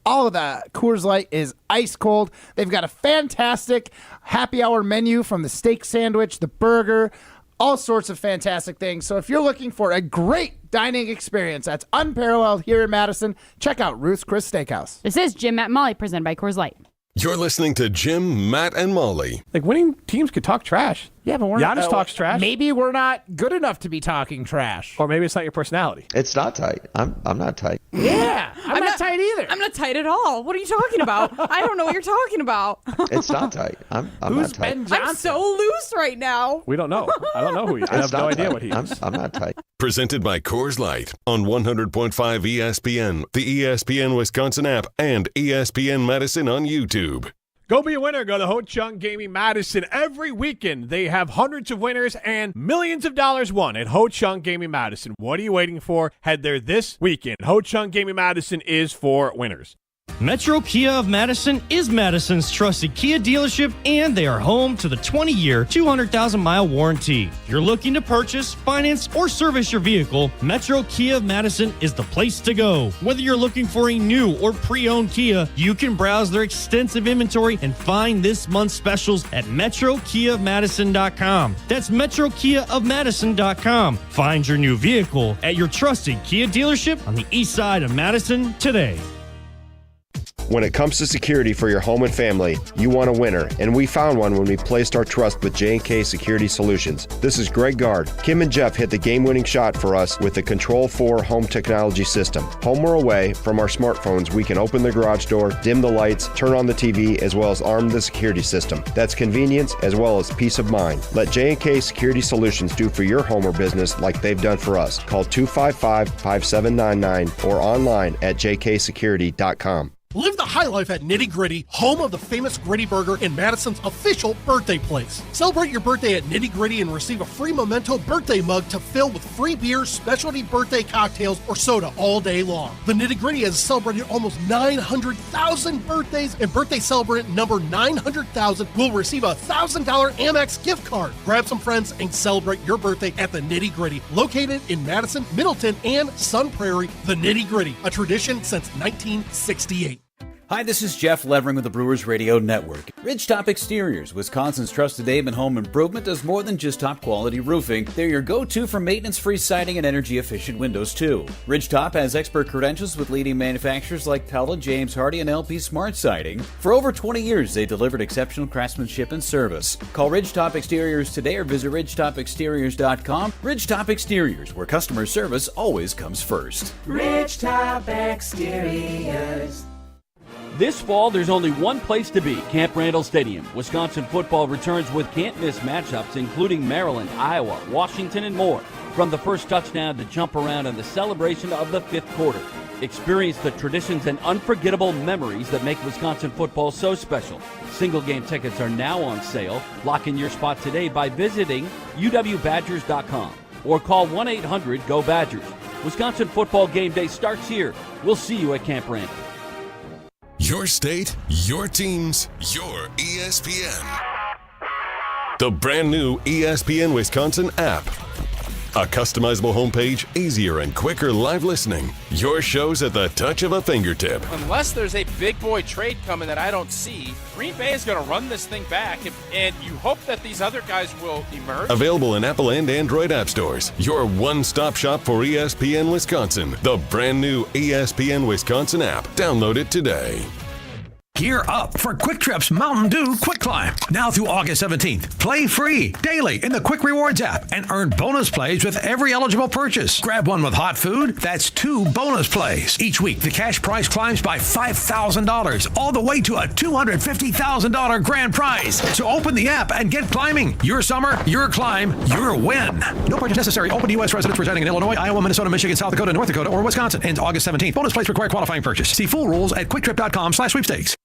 all of the Coors Light is ice cold. They've got a fantastic happy hour menu, from the steak sandwich, the burger, all sorts of fantastic things. So if you're looking for a great dining experience that's unparalleled here in Madison, check out Ruth's Chris Steakhouse. This is Jim, Matt, and Molly, presented by Coors Light. You're listening to Jim, Matt, and Molly. Like, winning teams could talk trash. Yeah, but Giannis talks trash. Maybe we're not good enough to be talking trash. Or maybe it's not your personality. It's not tight. I'm not tight. Yeah, I'm not tight either. I'm not tight at all. What are you talking about? I don't know what you're talking about. It's not tight. I'm not tight. Ben Johnson? I'm so loose right now. We don't know. I don't know who he is. I have no idea what he is. I'm not tight. Presented by Coors Light on 100.5 ESPN, the ESPN Wisconsin app, and ESPN Madison on YouTube. Go be a winner. Go to Ho Chunk Gaming Madison every weekend. They have hundreds of winners and millions of dollars won at Ho Chunk Gaming Madison. What are you waiting for? Head there this weekend. Ho Chunk Gaming Madison is for winners. Metro Kia of Madison is Madison's trusted Kia dealership, and they are home to the 20-year, 200,000-mile warranty. If you're looking to purchase, finance, or service your vehicle, Metro Kia of Madison is the place to go. Whether you're looking for a new or pre-owned Kia, you can browse their extensive inventory and find this month's specials at MetroKiaofMadison.com. That's MetroKiaofMadison.com. Find your new vehicle at your trusted Kia dealership on the east side of Madison today. When it comes to security for your home and family, you want a winner, and we found one when we placed our trust with J&K Security Solutions. This is Greg Gard. Kim and Jeff hit the game-winning shot for us with the Control 4 home technology system. Home or away, from our smartphones, we can open the garage door, dim the lights, turn on the TV, as well as arm the security system. That's convenience as well as peace of mind. Let J&K Security Solutions do for your home or business like they've done for us. Call 255-5799 or online at jksecurity.com. Live the high life at Nitty Gritty, home of the famous Gritty Burger and Madison's official birthday place. Celebrate your birthday at Nitty Gritty and receive a free Memento birthday mug to fill with free beers, specialty birthday cocktails, or soda all day long. The Nitty Gritty has celebrated almost 900,000 birthdays, and birthday celebrant number 900,000 will receive a $1,000 Amex gift card. Grab some friends and celebrate your birthday at the Nitty Gritty, located in Madison, Middleton, and Sun Prairie. The Nitty Gritty, a tradition since 1968. Hi, this is Jeff Levering with the Brewers Radio Network. Ridgetop Exteriors, Wisconsin's trusted name in home improvement, does more than just top-quality roofing. They're your go-to for maintenance-free siding and energy-efficient windows, too. Ridgetop has expert credentials with leading manufacturers like Pella, James Hardie, and LP Smart Siding. For over 20 years, they delivered exceptional craftsmanship and service. Call Ridgetop Exteriors today or visit ridgetopexteriors.com. Ridgetop Exteriors, where customer service always comes first. Ridgetop Exteriors. This fall, there's only one place to be, Camp Randall Stadium. Wisconsin football returns with can't-miss matchups, including Maryland, Iowa, Washington, and more. From the first touchdown to jump around and the celebration of the fifth quarter. Experience the traditions and unforgettable memories that make Wisconsin football so special. Single-game tickets are now on sale. Lock in your spot today by visiting uwbadgers.com or call 1-800-GO-BADGERS. Wisconsin football game day starts here. We'll see you at Camp Randall. Your state, your teams, your ESPN. The brand new ESPN Wisconsin app. A customizable homepage, easier and quicker live listening. Your shows at the touch of a fingertip. Unless there's a big boy trade coming that I don't see, Green Bay is going to run this thing back, and you hope that these other guys will emerge. Available in Apple and Android app stores. Your one-stop shop for ESPN Wisconsin. The brand new ESPN Wisconsin app. Download it today. Gear up for Quick Trip's Mountain Dew Quick Climb. Now through August 17th. Play free daily in the Quick Rewards app and earn bonus plays with every eligible purchase. Grab one with hot food. That's 2 bonus plays. Each week, the cash prize climbs by $5,000, all the way to a $250,000 grand prize. So open the app and get climbing. Your summer, your climb, your win. No purchase necessary. Open to U.S. residents residing in Illinois, Iowa, Minnesota, Michigan, South Dakota, North Dakota, or Wisconsin. Ends August 17th. Bonus plays require qualifying purchase. See full rules at quicktrip.com/sweepstakes.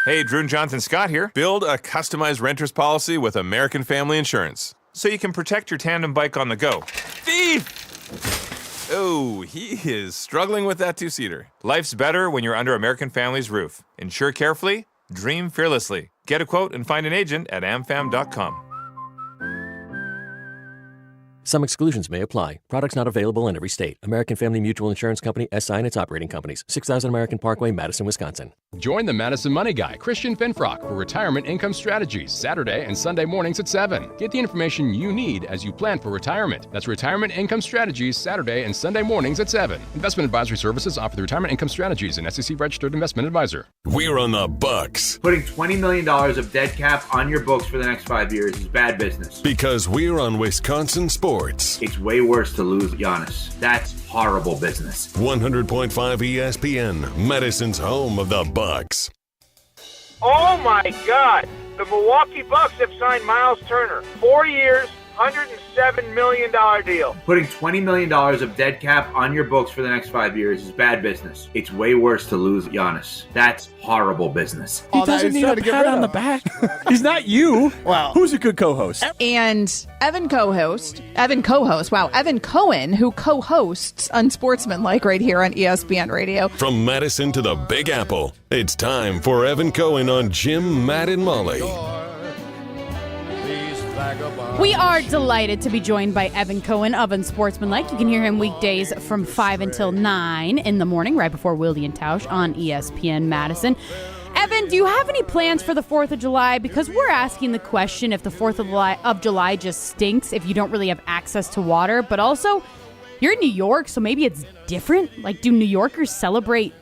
Hey, Drew and Jonathan Scott here. Build a customized renter's policy with American Family Insurance so you can protect your tandem bike on the go. Thief! Oh, he is struggling with that two-seater. Life's better when you're under American Family's roof. Insure carefully, dream fearlessly. Get a quote and find an agent at amfam.com. Some exclusions may apply. Products not available in every state. American Family Mutual Insurance Company, SI and its operating companies. 6000 American Parkway, Madison, Wisconsin. Join the Madison Money Guy, Christian Finfrock, for Retirement Income Strategies, Saturday and Sunday mornings at 7. Get the information you need as you plan for retirement. That's Retirement Income Strategies, Saturday and Sunday mornings at 7. Investment advisory services offered through Retirement Income Strategies, an SEC-registered investment advisor. We're on the Bucks. Putting $20 million of dead cap on your books for the next 5 years is bad business. Because we're on Wisconsin sports. It's way worse to lose Giannis. That's horrible business. 100.5 ESPN, Madison's home of the Bucks. Oh my God! The Milwaukee Bucks have signed Miles Turner. 4 years, $107 million deal. Putting $20 million of dead cap on your books for the next 5 years is bad business. It's way worse to lose Giannis. That's horrible business. He doesn't need a pat on the back. He's not you. Wow. Who's a good co-host? And Evan Cohen, who co-hosts Unsportsmanlike right here on ESPN Radio. From Madison to the Big Apple, it's time for Evan Cohen on Jim, Matt, and Molly. We are delighted to be joined by Evan Cohen of Unsportsmanlike. You can hear him weekdays from 5 until 9 in the morning, right before Willie and Tausch on ESPN Madison. Evan, do you have any plans for the 4th of July? Because we're asking the question if the 4th of July just stinks, if you don't really have access to water. But also, you're in New York, so maybe it's different. Like, do New Yorkers celebrate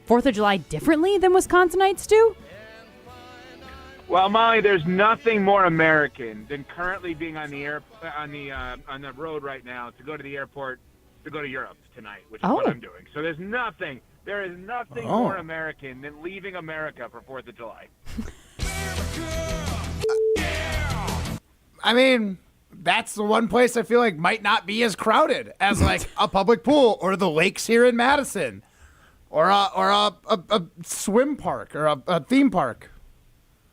4th of July differently than Wisconsinites do? Well, Molly, there's nothing more American than currently being on the road right now to go to the airport to go to Europe tonight, which is what I'm doing. So there is nothing more American than leaving America for 4th of July. I mean, that's the one place I feel like might not be as crowded as like a public pool or the lakes here in Madison or a swim park or a theme park.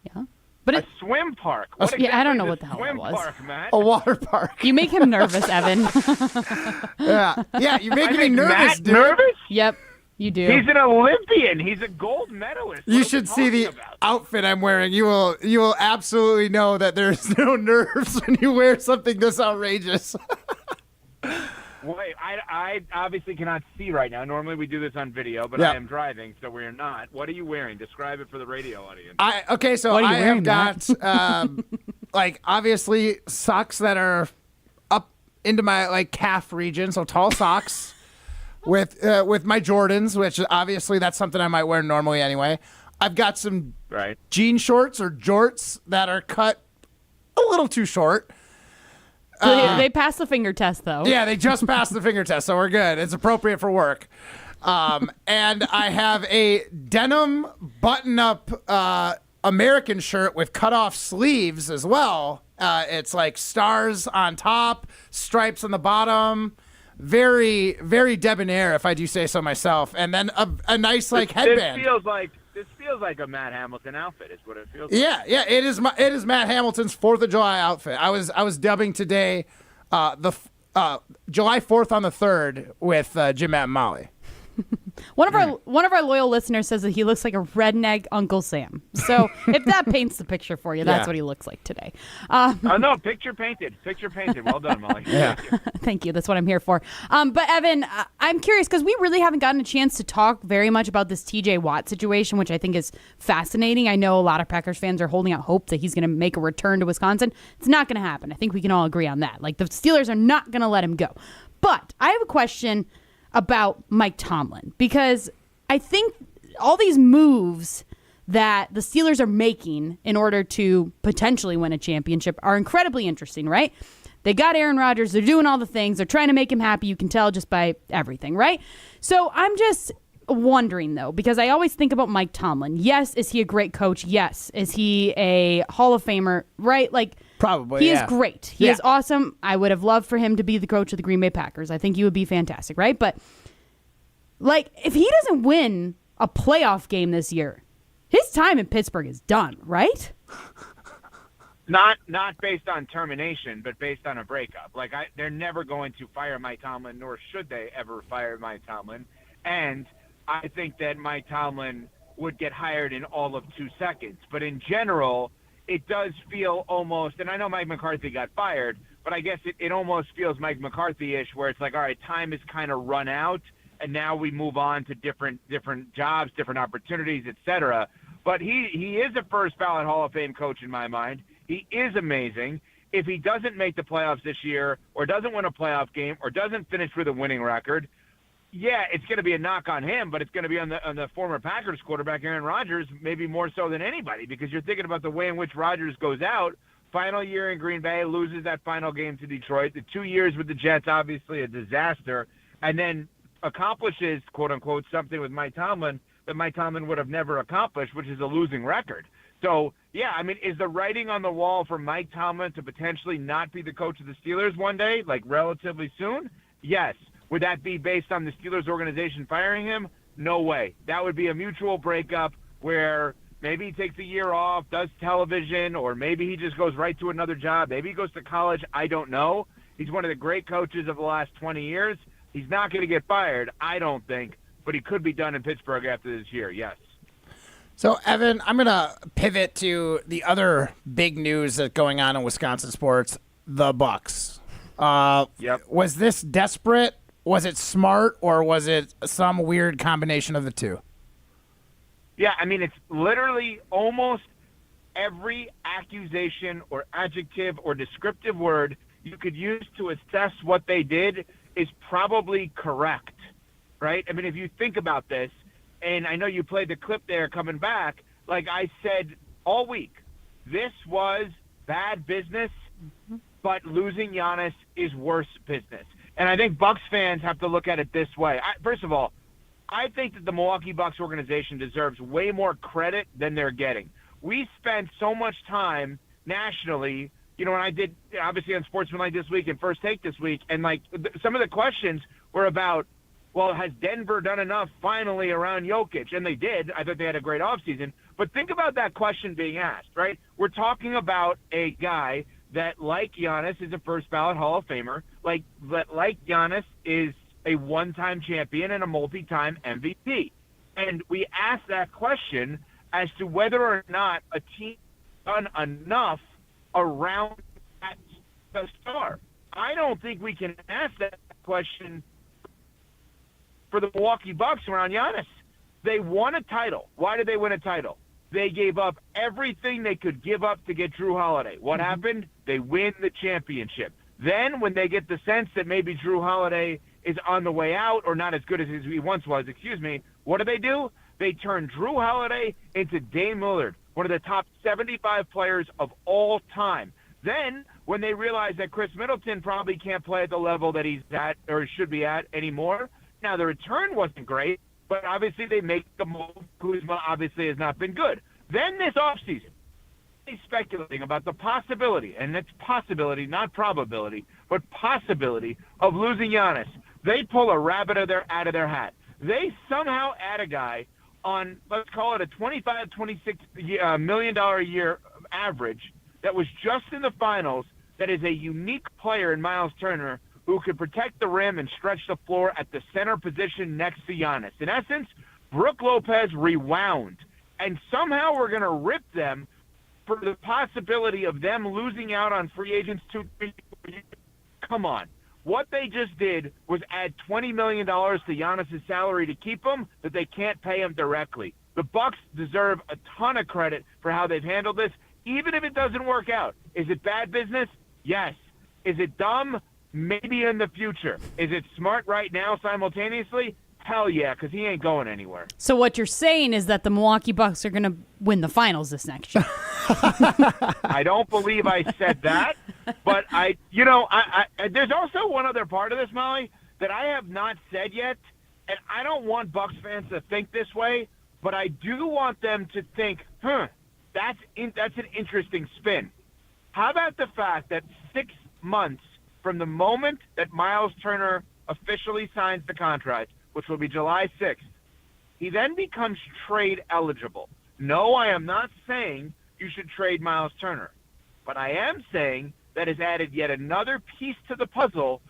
Yeah. But a swim park. I don't know what the hell it was. Park, Matt? A water park. You make him nervous, Evan. Yeah, you're making me nervous, Matt dude. nervous? Yep, you do. He's an Olympian. He's a gold medalist. You should see the outfit I'm wearing. You will absolutely know that there's no nerves when you wear something this outrageous. Wait, I obviously cannot see right now. Normally we do this on video, but Yeah. I am driving, so we're not. What are you wearing? Describe it for the radio audience. I have got like obviously socks that are up into my like calf region, so tall socks with my Jordans, which obviously that's something I might wear normally anyway. I've got some jean shorts or jorts that are cut a little too short. They passed the finger test, though. Yeah, they just passed the finger test, so we're good. It's appropriate for work. And I have a denim button-up American shirt with cut-off sleeves as well. It's like stars on top, stripes on the bottom. Very, very debonair, if I do say so myself. And then a nice like headband. This feels like a Matt Hamilton outfit. Is what it feels like. Yeah. It is Matt Hamilton's 4th of July outfit. I was dubbing today the July 4th on the 3rd with Jim, Matt, and Molly. One of our loyal listeners says that he looks like a redneck Uncle Sam. So if that paints the picture for you, that's what he looks like today. No, picture painted. Well done, Molly. Yeah. Thank you. That's what I'm here for. But Evan, I'm curious because we really haven't gotten a chance to talk very much about this TJ Watt situation, which I think is fascinating. I know a lot of Packers fans are holding out hope that he's going to make a return to Wisconsin. It's not going to happen. I think we can all agree on that. Like the Steelers are not going to let him go. But I have a question about Mike Tomlin, because I think all these moves that the Steelers are making in order to potentially win a championship are incredibly interesting, right? They got Aaron Rodgers. They're doing all the things. They're trying to make him happy. You can tell just by everything, right? So I'm just wondering, though, because I always think about Mike Tomlin. Yes, is he a great coach? Yes. Is he a Hall of Famer? Right? Like, probably, he is great. He is awesome. I would have loved for him to be the coach of the Green Bay Packers. I think he would be fantastic, right? But, like, if he doesn't win a playoff game this year, his time in Pittsburgh is done, right? Not based on termination, but based on a breakup. Like, they're never going to fire Mike Tomlin, nor should they ever fire Mike Tomlin. And I think that Mike Tomlin would get hired in all of 2 seconds. But in general, it does feel almost, and I know Mike McCarthy got fired, but I guess it almost feels Mike McCarthy-ish, where it's like, all right, time is kind of run out, and now we move on to different jobs, different opportunities, etc. But he is a first ballot Hall of Fame coach in my mind. He is amazing. If he doesn't make the playoffs this year, or doesn't win a playoff game, or doesn't finish with a winning record, yeah, it's going to be a knock on him, but it's going to be on the former Packers quarterback, Aaron Rodgers, maybe more so than anybody, because you're thinking about the way in which Rodgers goes out. Final year in Green Bay, loses that final game to Detroit. The 2 years with the Jets, obviously a disaster, and then accomplishes, quote-unquote, something with Mike Tomlin that Mike Tomlin would have never accomplished, which is a losing record. So, yeah, I mean, is the writing on the wall for Mike Tomlin to potentially not be the coach of the Steelers one day, like relatively soon? Yes. Would that be based on the Steelers organization firing him? No way. That would be a mutual breakup where maybe he takes a year off, does television, or maybe he just goes right to another job. Maybe he goes to college. I don't know. He's one of the great coaches of the last 20 years. He's not going to get fired, I don't think, but he could be done in Pittsburgh after this year, yes. So, Evan, I'm going to pivot to the other big news that's going on in Wisconsin sports, the Bucks. Yep. Was this desperate? Was it smart? Or was it some weird combination of the two? Yeah, I mean, it's literally almost every accusation or adjective or descriptive word you could use to assess what they did is probably correct, right? I mean, if you think about this, and I know you played the clip there coming back, like I said all week, this was bad business, but losing Giannis is worse business. And I think Bucks fans have to look at it this way. First of all, I think that the Milwaukee Bucks organization deserves way more credit than they're getting. We spent so much time nationally, you know, when I did, obviously, on Sportsmanlike this week and First Take this week, and, like, some of the questions were about, well, has Denver done enough finally around Jokic? And they did. I thought they had a great offseason. But think about that question being asked, right? We're talking about a guy that, like Giannis, is a first-ballot Hall of Famer, like Giannis is a one-time champion and a multi-time MVP. And we asked that question as to whether or not a team done enough around that star. I don't think we can ask that question for the Milwaukee Bucks around Giannis. They won a title. Why did they win a title? They gave up everything they could give up to get Drew Holiday. What happened? They win the championship. Then when they get the sense that maybe Drew Holiday is on the way out or not as good as he once was, what do? They turn Drew Holiday into Dame Lillard, one of the top 75 players of all time. Then when they realize that Chris Middleton probably can't play at the level that he's at or should be at anymore, now the return wasn't great, but obviously they make the move. Kuzma obviously has not been good. Then this offseason, he's speculating about the possibility, and it's possibility, not probability, but possibility of losing Giannis. They pull a rabbit out of their hat. They somehow add a guy on, let's call it a $25, $26 million a year average that was just in the finals, that is a unique player in Miles Turner who could protect the rim and stretch the floor at the center position next to Giannis. In essence, Brook Lopez rewound, and somehow we're going to rip them for the possibility of them losing out on free agents. Come on. What they just did was add $20 million to Giannis' salary to keep him that they can't pay him directly. The Bucks deserve a ton of credit for how they've handled this, even if it doesn't work out. Is it bad business? Yes. Is it dumb? Maybe in the future. Is it smart right now simultaneously? Hell yeah, because he ain't going anywhere. So what you're saying is that the Milwaukee Bucks are going to win the finals this next year. I don't believe I said that, but there's also one other part of this, Molly, that I have not said yet, and I don't want Bucks fans to think this way, but I do want them to think, that's an interesting spin. How about the fact that 6 months from the moment that Miles Turner officially signs the contract, which will be July 6th, he then becomes trade eligible. No, I am not saying you should trade Miles Turner, but I am saying that has added yet another piece to the puzzle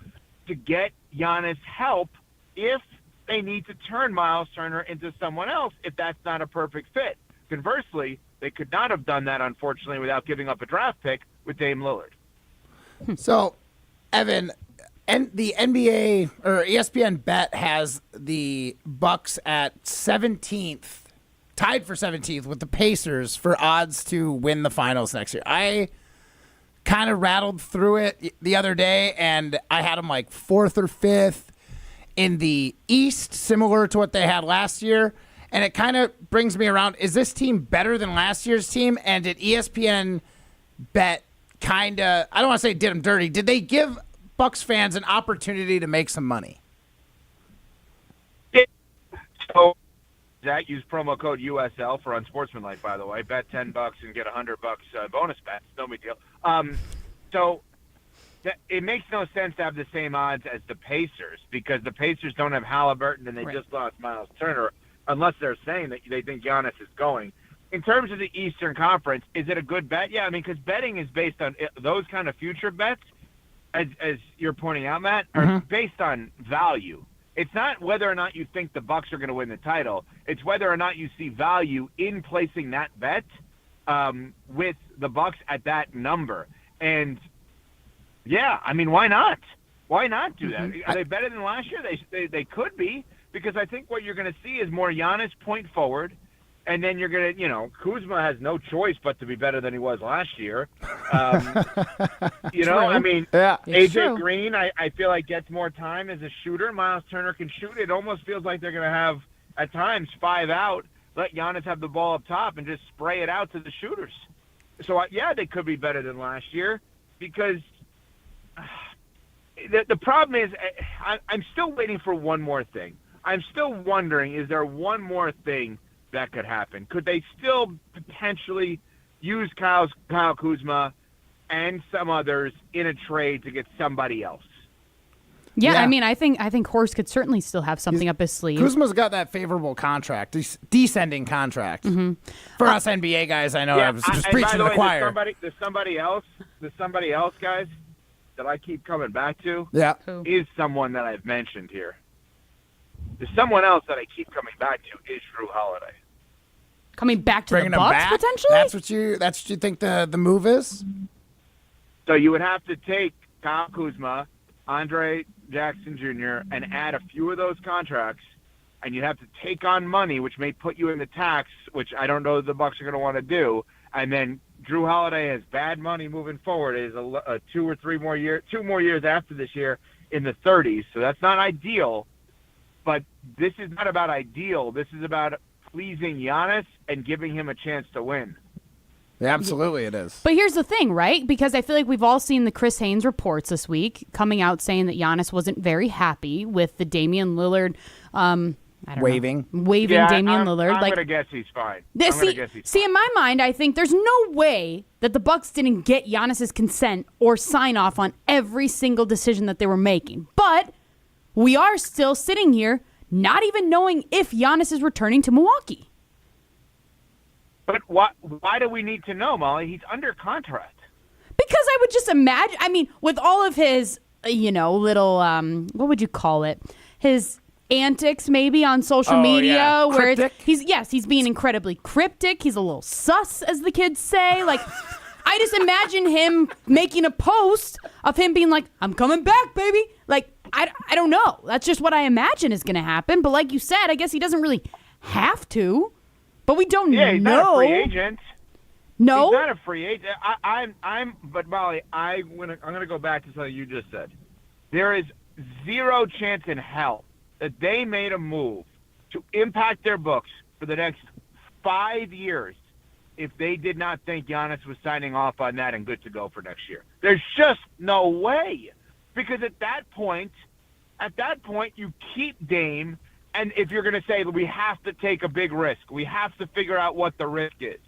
to get Giannis help if they need to turn Miles Turner into someone else if that's not a perfect fit. Conversely, they could not have done that, unfortunately, without giving up a draft pick with Dame Lillard. So, Evan, and the NBA or ESPN bet has the Bucks at 17th, tied for 17th with the Pacers for odds to win the finals next year. I kind of rattled through it the other day, and I had them like 4th or 5th in the East, similar to what they had last year. And it kind of brings me around, is this team better than last year's team? And did ESPN bet kind of, I don't want to say did them dirty, did they give Bucks fans an opportunity to make some money? So that use promo code USL for Unsportsmanlike, by the way. Bet $10 and get $100 bonus bets. No big deal. It makes no sense to have the same odds as the Pacers because the Pacers don't have Halliburton and they just lost Miles Turner, unless they're saying that they think Giannis is going. In terms of the Eastern Conference, is it a good bet? Yeah, I mean, because betting is based on those kind of future bets, as you're pointing out, Matt, are based on value. It's not whether or not you think the Bucks are going to win the title. It's whether or not you see value in placing that bet with the Bucks at that number. And, yeah, I mean, why not? Why not do that? Are they better than last year? They could be, because I think what you're going to see is more Giannis point forward, and then you're going to, Kuzma has no choice but to be better than he was last year. I mean, AJ Green, I feel like gets more time as a shooter. Miles Turner can shoot. It almost feels like they're going to have, at times, 5 out, let Giannis have the ball up top and just spray it out to the shooters. So, they could be better than last year because the problem is I'm still waiting for one more thing. I'm still wondering, is there one more thing that could happen? Could they still potentially use Kyle Kuzma and some others in a trade to get somebody else? Yeah, I mean, I think Horst could certainly still have something up his sleeve. Kuzma's got that favorable contract, descending contract. For us NBA guys, I know I was just preaching to the choir. There's somebody else, guys, that I keep coming back to. Yeah, is someone that I've mentioned here. There's someone else that I keep coming back to is Drew Holiday. Coming back to the Bucks, potentially? That's what you think the move is? So you would have to take Kyle Kuzma, Andre Jackson Jr., and add a few of those contracts, and you'd have to take on money, which may put you in the tax, which I don't know the Bucks are going to want to do. And then Drew Holiday has bad money moving forward. Is a 2 more years after this year in the 30s. So that's not ideal. But this is not about ideal. This is about pleasing Giannis and giving him a chance to win. Yeah, absolutely it is. But here's the thing, right? Because I feel like we've all seen the Chris Haynes reports this week coming out saying that Giannis wasn't very happy with the Damian Lillard waving Damian Lillard. I'm going to guess he's fine. See, in my mind, I think there's no way that the Bucks didn't get Giannis's consent or sign off on every single decision that they were making. But we are still sitting here not even knowing if Giannis is returning to Milwaukee. But why do we need to know, Molly? He's under contract. Because I would just imagine, I mean, with all of his, little, what would you call it? His antics maybe on social media. Where he's being incredibly cryptic. He's a little sus, as the kids say. Like, I just imagine him making a post of him being like, I'm coming back, baby. Like, I don't know. That's just what I imagine is going to happen. But like you said, I guess he doesn't really have to. But we don't know. Yeah, he's not a free agent. No? He's not a free agent. But Molly, I'm gonna go back to something you just said. There is zero chance in hell that they made a move to impact their books for the next 5 years if they did not think Giannis was signing off on that and good to go for next year. There's just no way. Because at that point, you keep Dame, and if you're going to say we have to take a big risk, we have to figure out what the risk is.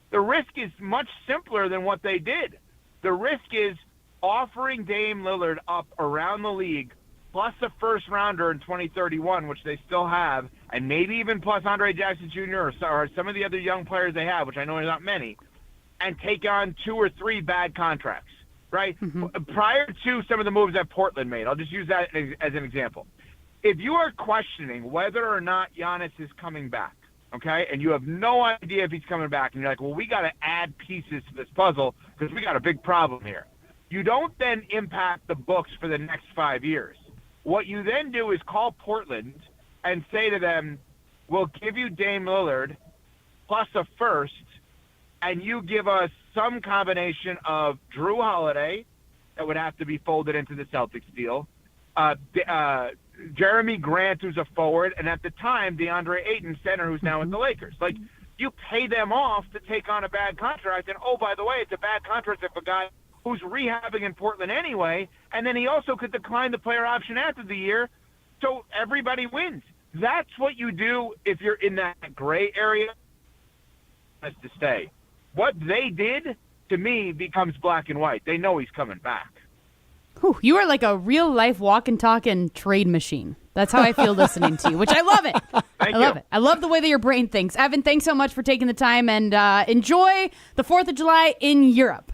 The risk is much simpler than what they did. The risk is offering Dame Lillard up around the league, plus a first-rounder in 2031, which they still have, and maybe even plus Andre Jackson Jr. or some of the other young players they have, which I know are not many, and take on 2 or 3 bad contracts, right? Prior to some of the moves that Portland made, I'll just use that as an example. If you are questioning whether or not Giannis is coming back, okay, and you have no idea if he's coming back, and you're like, well, we got to add pieces to this puzzle because we got a big problem here. You don't then impact the books for the next 5 years. What you then do is call Portland and say to them, we'll give you Dame Lillard plus a first, and you give us some combination of Drew Holiday that would have to be folded into the Celtics deal, Jeremy Grant, who's a forward, and at the time, DeAndre Ayton, center, who's now with the Lakers. Like, you pay them off to take on a bad contract, and, oh, by the way, it's a bad contract if a guy who's rehabbing in Portland anyway, and then he also could decline the player option after the year, so everybody wins. That's what you do if you're in that gray area. That's to stay. What they did, to me, becomes black and white. They know he's coming back. Whew, you are like a real-life walk-and-talk-and trade machine. That's how I feel listening to you, which I love it. I love it. I love the way that your brain thinks. Evan, thanks so much for taking the time, and enjoy the 4th of July in Europe.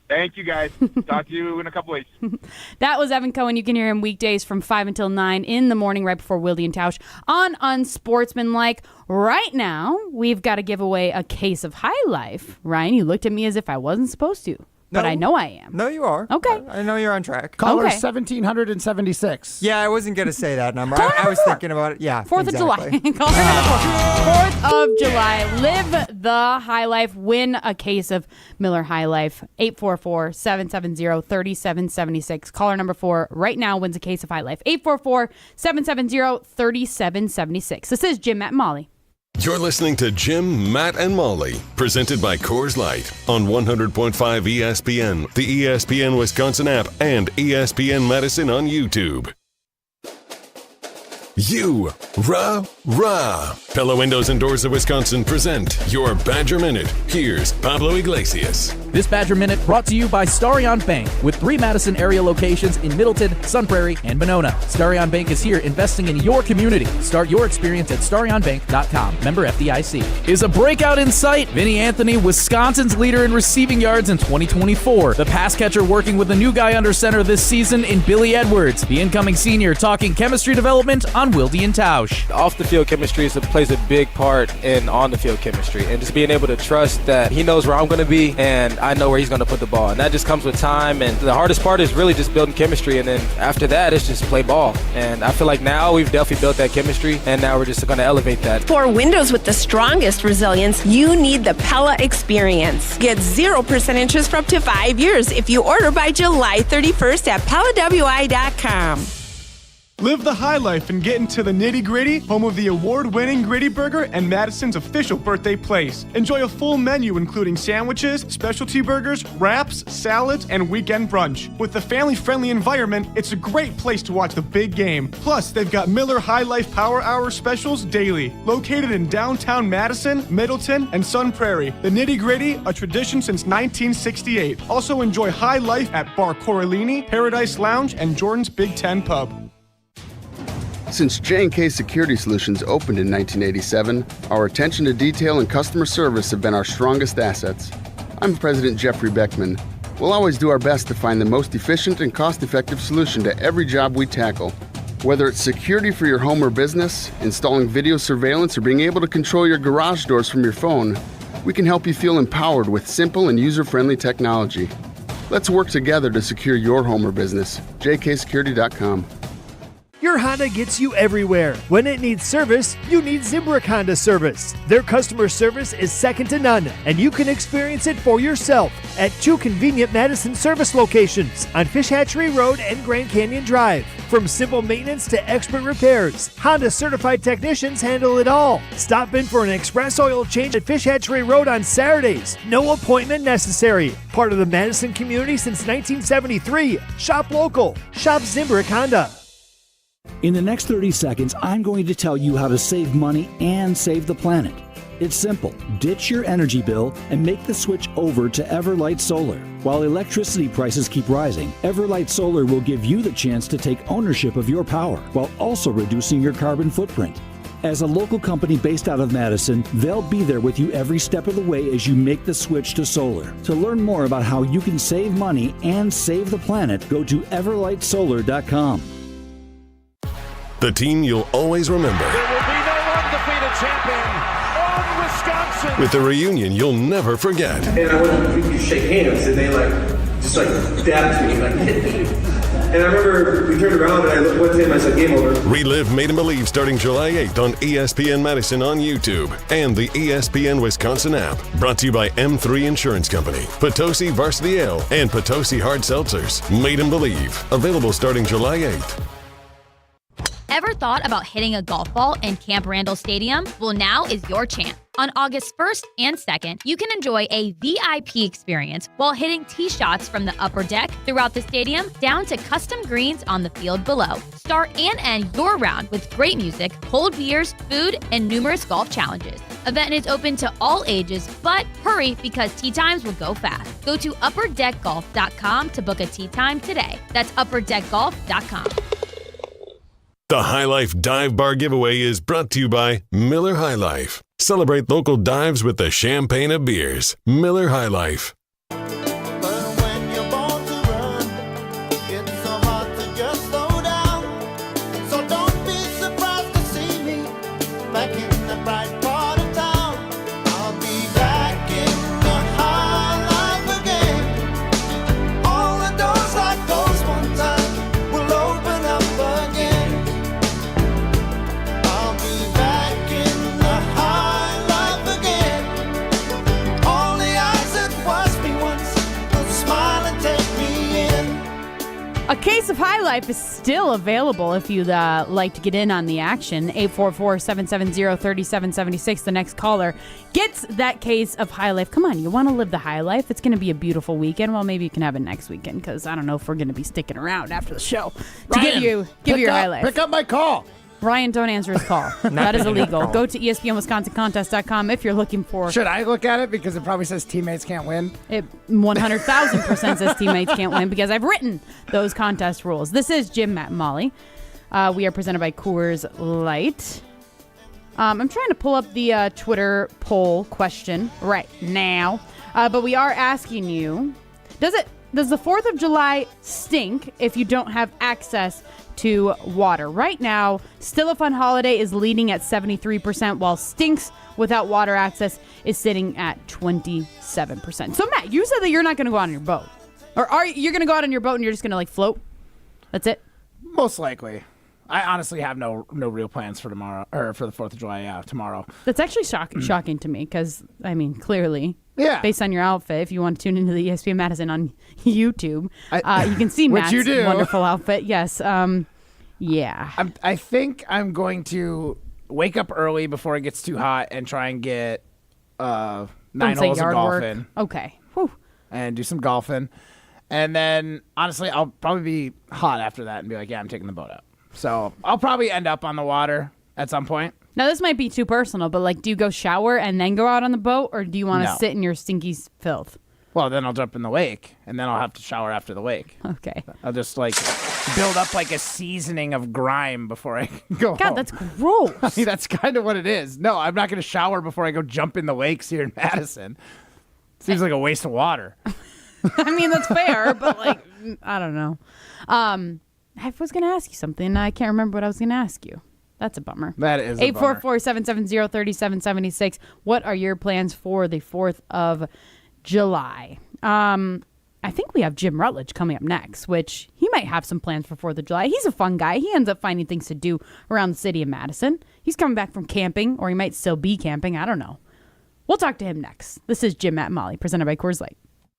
Thank you, guys. Talk to you in a couple weeks. That was Evan Cohen. You can hear him weekdays from 5 until 9 in the morning, right before Wilde and Tausch on Unsportsmanlike. Right now, we've got to give away a case of High Life. Ryan, you looked at me as if I wasn't supposed to. But I know I am. No, you are. Okay. I know you're on track. Caller 1776. Yeah, I wasn't going to say that number. I was thinking about it. Yeah, 4th of July. Caller number 4th of July. Live the High Life. Win a case of Miller High Life. 844-770-3776. Caller number 4 right now wins a case of High Life. 844-770-3776. This is Jim, Matt, and Molly. You're listening to Jim, Matt, and Molly, presented by Coors Light on 100.5 ESPN, the ESPN Wisconsin app, and ESPN Madison on YouTube. Rah. Pella Windows and Doors of Wisconsin present your Badger Minute. Here's Pablo Iglesias. This Badger Minute brought to you by Starion Bank, with 3 Madison area locations in Middleton, Sun Prairie, and Monona. Starion Bank is here investing in your community. Start your experience at starionbank.com. Member FDIC. Is a breakout in sight? Vinny Anthony, Wisconsin's leader in receiving yards in 2024. The pass catcher working with a new guy under center this season in Billy Edwards. The incoming senior talking chemistry development on Wilde and Tausch. Off the field chemistry plays a big part in on the field chemistry, and just being able to trust that he knows where I'm going to be and I know where he's going to put the ball, and that just comes with time. And the hardest part is really just building chemistry, and then after that it's just play ball. And I feel like now we've definitely built that chemistry, and now we're just going to elevate that. For windows with the strongest resilience, you need the Pella Experience. Get 0% interest for up to 5 years if you order by July 31st at PellaWI.com. Live the high life and get into the nitty-gritty, home of the award-winning Gritty Burger and Madison's official birthday place. Enjoy a full menu including sandwiches, specialty burgers, wraps, salads, and weekend brunch. With the family-friendly environment, it's a great place to watch the big game. Plus, they've got Miller High Life Power Hour specials daily. Located in downtown Madison, Middleton, and Sun Prairie. The nitty-gritty, a tradition since 1968. Also enjoy high life at Bar Coralini, Paradise Lounge, and Jordan's Big Ten Pub. Since J&K Security Solutions opened in 1987, our attention to detail and customer service have been our strongest assets. I'm President Jeffrey Beckman. We'll always do our best to find the most efficient and cost-effective solution to every job we tackle. Whether it's security for your home or business, installing video surveillance, or being able to control your garage doors from your phone, we can help you feel empowered with simple and user-friendly technology. Let's work together to secure your home or business. jksecurity.com. Your Honda gets you everywhere. When it needs service, you need Zimbrick Honda service. Their customer service is second to none, and you can experience it for yourself at 2 convenient Madison service locations on Fish Hatchery Road and Grand Canyon Drive. From simple maintenance to expert repairs, Honda certified technicians handle it all. Stop in for an express oil change at Fish Hatchery Road on Saturdays. No appointment necessary. Part of the Madison community since 1973. Shop local. Shop Zimbrick Honda. In the next 30 seconds, I'm going to tell you how to save money and save the planet. It's simple. Ditch your energy bill and make the switch over to Everlight Solar. While electricity prices keep rising, Everlight Solar will give you the chance to take ownership of your power while also reducing your carbon footprint. As a local company based out of Madison, they'll be there with you every step of the way as you make the switch to solar. To learn more about how you can save money and save the planet, go to everlightsolar.com. The team you'll always remember. There will be no undefeated champion on Wisconsin. With a reunion you'll never forget. And I went to shake hands, and they just dabbed me, hit me. And I remember we turned around and I went to him and I said, game over. Relive Made and Believe starting July 8th on ESPN Madison on YouTube and the ESPN Wisconsin app. Brought to you by M3 Insurance Company, Potosi Varsity Ale, and Potosi Hard Seltzers. Made and Believe. Available starting July 8th. Ever thought about hitting a golf ball in Camp Randall Stadium? Well, now is your chance. On August 1st and 2nd, you can enjoy a VIP experience while hitting tee shots from the upper deck throughout the stadium down to custom greens on the field below. Start and end your round with great music, cold beers, food, and numerous golf challenges. Event is open to all ages, but hurry because tee times will go fast. Go to upperdeckgolf.com to book a tee time today. That's upperdeckgolf.com. The High Life Dive Bar giveaway is brought to you by Miller High Life. Celebrate local dives with the champagne of beers. Miller High Life. A case of High Life is still available if you'd like to get in on the action. 844-770-3776. The next caller gets that case of High Life. Come on, you want to live the high life? It's going to be a beautiful weekend. Well, maybe you can have it next weekend because I don't know if we're going to be sticking around after the show to give you your High Life. Pick up my call. Ryan, don't answer his call. That is illegal. Go to ESPNWisconsinContest.com if you're looking for... Should I look at it because it probably says teammates can't win? It 100,000% says teammates can't win because I've written those contest rules. This is Jim, Matt, and Molly. We are presented by Coors Light. I'm trying to pull up the Twitter poll question right now. But we are asking you, does the 4th of July stink if you don't have access to water? Right now, Still a Fun Holiday is leading at 73%, while stinks without water access is sitting at 27%. So, Matt, you said that you're not going to go out on your boat. Or are you going to go out on your boat and you're just going to, float? That's it? Most likely. I honestly have no real plans for tomorrow, or for the 4th of July tomorrow. That's actually shocking to me because, clearly... Yeah. Based on your outfit, if you want to tune into the ESPN Madison on YouTube, you can see Matt's wonderful outfit. Yes. Yeah. I think I'm going to wake up early before it gets too hot and try and get 9 holes of golf in. Okay. Whew. And do some golfing. And then, honestly, I'll probably be hot after that and be like, yeah, I'm taking the boat out. So I'll probably end up on the water at some point. Now, this might be too personal, but, do you go shower and then go out on the boat, or do you want to sit in your stinky filth? Well, then I'll jump in the wake, and then I'll have to shower after the wake. Okay. I'll just, build up, a seasoning of grime before I go God, home. that's gross. I mean, that's kind of what it is. No, I'm not going to shower before I go jump in the wakes here in Madison. Seems like a waste of water. I mean, that's fair, but, I don't know. I was going to ask you something, and I can't remember what I was going to ask you. That's a bummer. That is a bummer. 844-770-3776. What are your plans for the 4th of July? I think we have Jim Rutledge coming up next, which he might have some plans for 4th of July. He's a fun guy. He ends up finding things to do around the city of Madison. He's coming back from camping, or he might still be camping. I don't know. We'll talk to him next. This is Jim, Matt, and Molly, presented by Coors Light.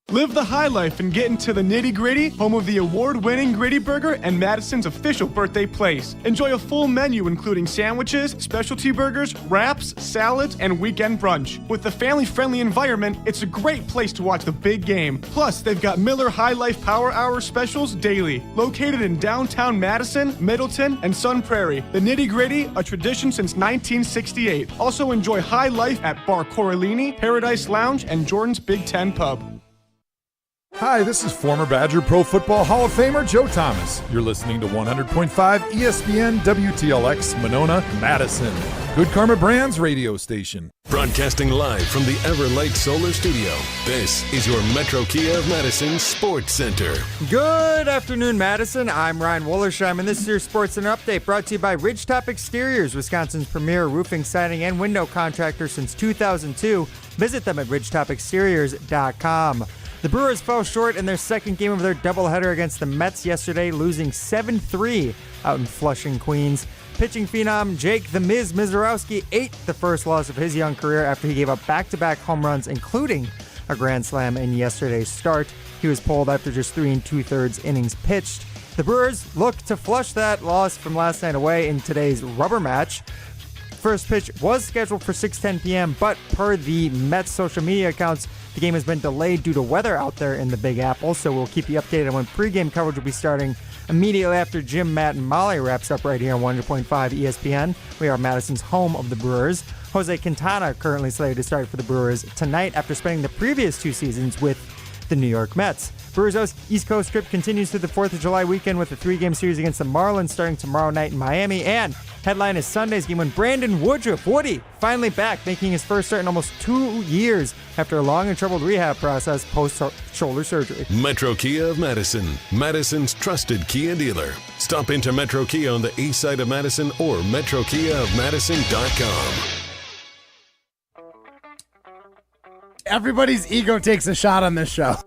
Live the high life and get into the nitty-gritty, home of the award-winning Gritty Burger and Madison's official birthday place. Enjoy a full menu including sandwiches, specialty burgers, wraps, salads, and weekend brunch. With the family-friendly environment, it's a great place to watch the big game. Plus, they've got Miller High Life Power Hour specials daily. Located in downtown Madison, Middleton, and Sun Prairie. The nitty-gritty, a tradition since 1968. Also enjoy high life at Bar Coralini, Paradise Lounge, and Jordan's Big Ten Pub. Hi, this is former Badger Pro Football Hall of Famer Joe Thomas. You're listening to 100.5 ESPN WTLX Monona, Madison. Good Karma Brands radio station. Broadcasting live from the Everlight Solar Studio, this is your Metro Kia of Madison Sports Center. Good afternoon, Madison. I'm Ryan Wollersheim, and this is your Sports Center Update brought to you by Ridgetop Exteriors, Wisconsin's premier roofing, siding, and window contractor since 2002. Visit them at ridgetopexteriors.com. The Brewers fell short in their second game of their doubleheader against the Mets yesterday, losing 7-3 out in Flushing, Queens. Pitching phenom Jake "The Miz" Mizorowski ate the first loss of his young career after he gave up back-to-back home runs, including a grand slam in yesterday's start. He was pulled after just 3 2/3 innings pitched. The Brewers look to flush that loss from last night away in today's rubber match. First pitch was scheduled for 6:10 p.m., but per the Mets social media accounts, the game has been delayed due to weather out there in the Big Apple, so we'll keep you updated on when pregame coverage will be starting immediately after Jim, Matt, and Molly wraps up right here on 100.5 ESPN. We are Madison's home of the Brewers. Jose Quintana currently slated to start for the Brewers tonight after spending the previous 2 seasons with the New York Mets. Brewers' East Coast trip continues through the 4th of July weekend with a 3-game series against the Marlins starting tomorrow night in Miami. And headline is Sunday's game when Brandon Woodruff, Woody, finally back, making his first start in almost 2 years after a long and troubled rehab process post-shoulder surgery. Metro Kia of Madison, Madison's trusted Kia dealer. Stop into Metro Kia on the east side of Madison or metrokiaofmadison.com. Everybody's ego takes a shot on this show.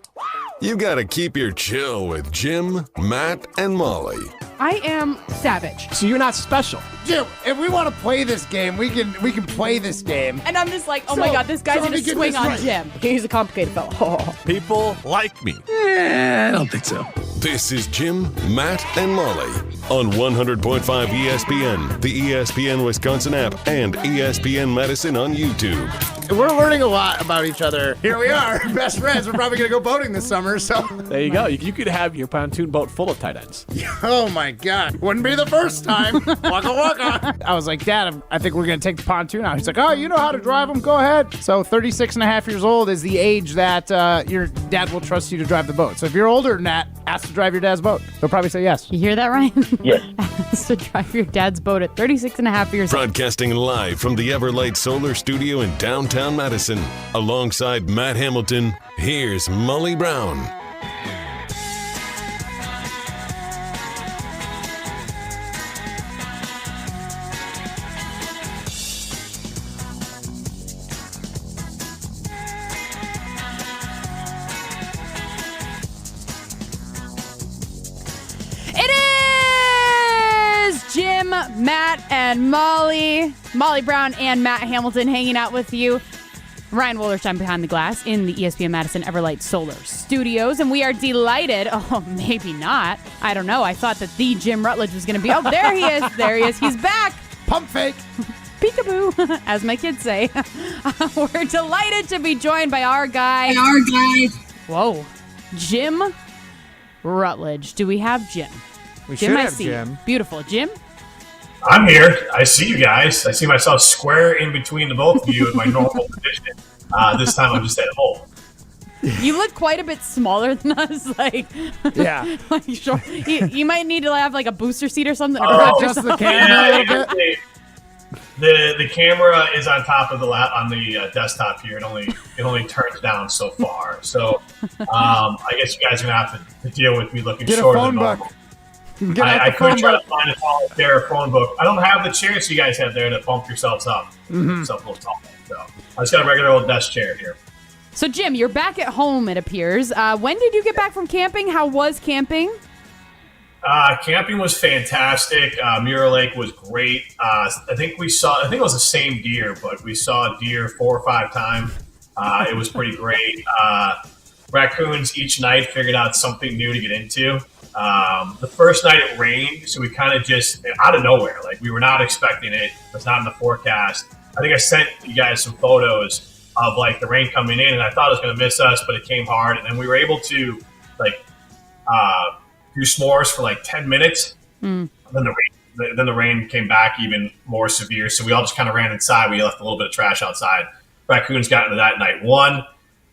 You gotta keep your chill with Jim, Matt, and Molly. I am savage. So you're not special. Jim, if we want to play this game, we can play this game. And I'm just like, oh my God, this guy's going to swing on Jim. He's a complicated fellow. Oh. People like me. I don't think so. This is Jim, Matt, and Molly on 100.5 ESPN, the ESPN Wisconsin app, and ESPN Madison on YouTube. We're learning a lot about each other. Here we are, best friends. We're probably going to go boating this summer, so. There you go. You could have your pontoon boat full of tight ends. Oh my God. Wouldn't be the first time. Waka waka. I was like, Dad, I think we're going to take the pontoon out. He's like, oh, you know how to drive them? Go ahead. So 36 and a half years old is the age that your dad will trust you to drive the boat. So if you're older than that, ask to drive your dad's boat. He'll probably say yes. You hear that, Ryan? Yes. Ask to drive your dad's boat at 36 and a half years old. Broadcasting live from the Everlight Solar Studio in downtown Madison. Alongside Matt Hamilton, here's Molly Brown. Jim, Matt, and Molly Brown and Matt Hamilton hanging out with you. Ryan Wollersheim behind the glass in the ESPN Madison Everlight Solar Studios. And we are delighted. Oh, maybe not. I don't know. I thought that the Jim Rutledge was going to be. Oh, there he is. There he is. He's back. Pump fake. Peekaboo, as my kids say. We're delighted to be joined by our guy. Whoa. Jim Rutledge. Do we have Jim? We Jim, should I have see. Jim. Beautiful. Jim? I'm here. I see you guys. I see myself square in between the both of you in my normal position. This time I'm just at home. You look quite a bit smaller than us. Yeah. You might need to have like a booster seat or something. Adjust the camera a little bit. The camera is on top of the desktop here. It only turns down so far. So I guess you guys are gonna have to deal with me looking shorter than normal. I could try to find a taller chair or phone book. I don't have the chairs you guys have there to bump yourselves up. Yourself a little taller. So I just got a regular old desk chair here. So, Jim, you're back at home, it appears. When did you get back from camping? How was camping? Camping was fantastic. Mirror Lake was great. I think it was the same deer, but we saw deer 4 or 5 times. It was pretty great. Raccoons each night figured out something new to get into. The first night it rained, so we kind of just, out of nowhere, like we were not expecting it. It was not in the forecast. I think I sent you guys some photos of like the rain coming in, and I thought it was going to miss us, but it came hard. And then we were able to like do s'mores for like 10 minutes. Then the rain came back even more severe, so we all just kind of ran inside. We left a little bit of trash outside. Raccoons got into that night 1.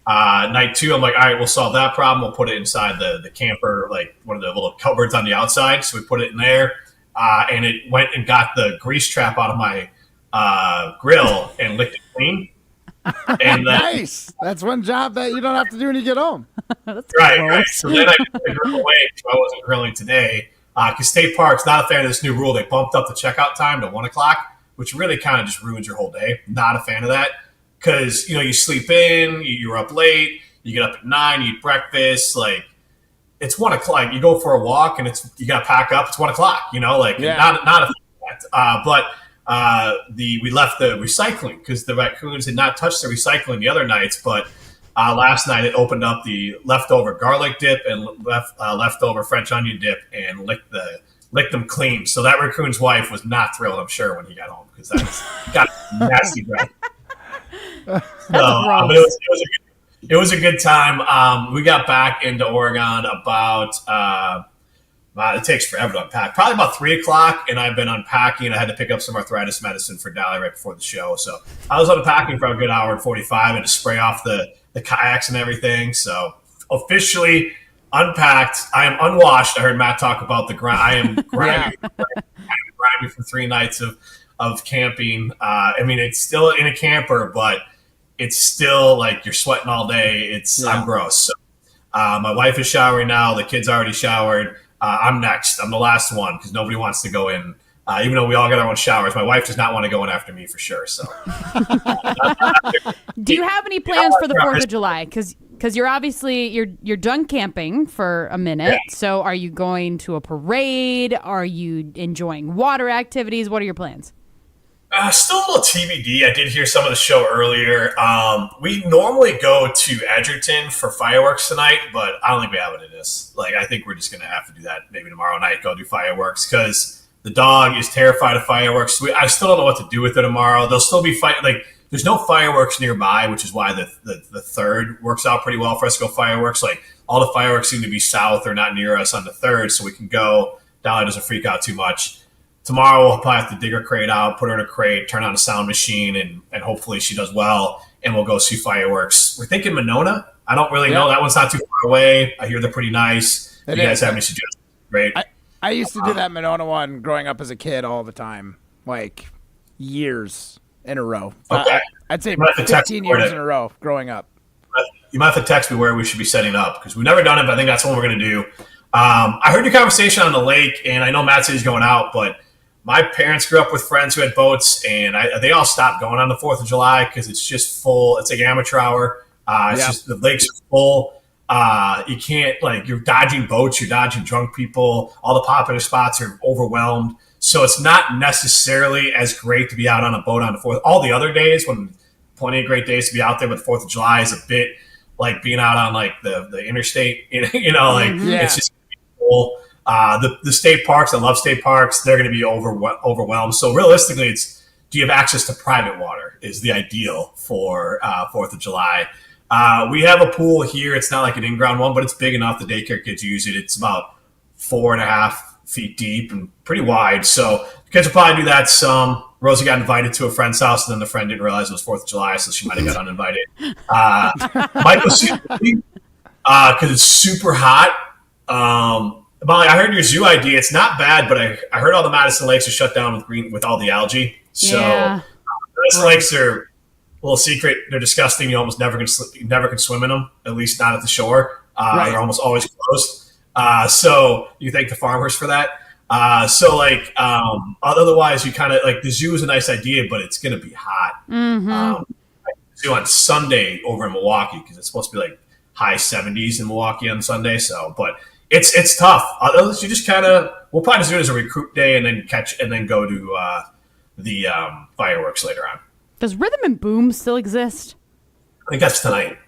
Night 2, I'm like, all right, we'll solve that problem. We'll put it inside the camper, like one of the little cupboards on the outside. So we put it in there, and it went and got the grease trap out of my grill and licked it clean. And then, nice. That's one job that you don't have to do when you get home. Right. So then I put the grill away, so I wasn't grilling today. Because State Park's not a fan of this new rule. They bumped up the checkout time to 1 o'clock, which really kind of just ruins your whole day. Not a fan of that. Because, you sleep in, you're up late, you get up at 9, you eat breakfast, like, it's 1 o'clock. You go for a walk, and you got to pack up, it's 1 o'clock, not a fan of that. But we left the recycling, because the raccoons had not touched the recycling the other nights, but last night it opened up the leftover garlic dip and leftover French onion dip and licked them clean. So that raccoon's wife was not thrilled, I'm sure, when he got home, because that's got nasty breath. But it was a good time. We got back into Oregon about it takes forever to unpack. Probably about 3 o'clock, and I've been unpacking. I had to pick up some arthritis medicine for Dolly right before the show, so I was unpacking for a good hour and 45, and to spray off the kayaks and everything. So officially unpacked. I am unwashed. I heard Matt talk about the grind. I am grimy. Grimy for 3 nights of camping. I mean, it's still in a camper, but it's still like you're sweating all day. I'm gross. So, my wife is showering now. The kids already showered. I'm next. I'm the last one because nobody wants to go in. Even though we all got our own showers, my wife does not want to go in after me for sure. So, do you have any plans for the 4th of July? Because you're obviously you're done camping for a minute. Yeah. So, are you going to a parade? Are you enjoying water activities? What are your plans? Still a little TBD. I did hear some of the show earlier. We normally go to Edgerton for fireworks tonight, but I don't think we have it in this. Like, I think we're just going to have to do that maybe tomorrow night, go do fireworks, because the dog is terrified of fireworks. I still don't know what to do with it tomorrow. They'll still be there's no fireworks nearby, which is why the 3rd works out pretty well for us to go fireworks. Like, all the fireworks seem to be south or not near us on the 3rd, so we can go. Dolly doesn't freak out too much. Tomorrow we'll probably have to dig her crate out, put her in a crate, turn on a sound machine, and hopefully she does well, and we'll go see fireworks. We're thinking Monona. I don't really know. That one's not too far away. I hear they're pretty nice. If you guys have any suggestions, great. I used to do that Monona one growing up as a kid all the time, like years in a row. Okay. I'd say 15 years in a row growing up. You might have to text me where we should be setting up, because we've never done it, but I think that's what we're going to do. I heard your conversation on the lake, and I know Matt said he's going out, but my parents grew up with friends who had boats, and they all stopped going on the 4th of July because it's just full. It's like amateur hour. Just the lakes are full. You can't, you're dodging boats, you're dodging drunk people. All the popular spots are overwhelmed. So it's not necessarily as great to be out on a boat on the 4th. All the other days, when plenty of great days to be out there, but 4th of July is a bit like being out on the interstate. It's just full. The state parks, I love state parks, they're going to be overwhelmed. So realistically, it's, do you have access to private water is the ideal for 4th of July. We have a pool here. It's not like an in-ground one, but it's big enough the daycare kids use it. It's about 4.5 feet deep and pretty wide. So the kids will probably do that some. Rosie got invited to a friend's house, and then the friend didn't realize it was 4th of July, so she might have got uninvited. Michael's because it's super hot. Molly, I heard your zoo idea. It's not bad, but I heard all the Madison lakes are shut down with all the algae. So Madison lakes are a little secret. They're disgusting. You almost never can swim in them, at least not at the shore. They're almost always closed. So you thank the farmers for that. Otherwise you kind of the zoo is a nice idea, but it's going to be hot. Mm-hmm. do on Sunday over in Milwaukee because it's supposed to be like high 70s in Milwaukee on Sunday. So, but it's tough. You just we'll probably just do it as a recruit day and then go to the fireworks later on. Does Rhythm and Boom still exist? I think that's tonight.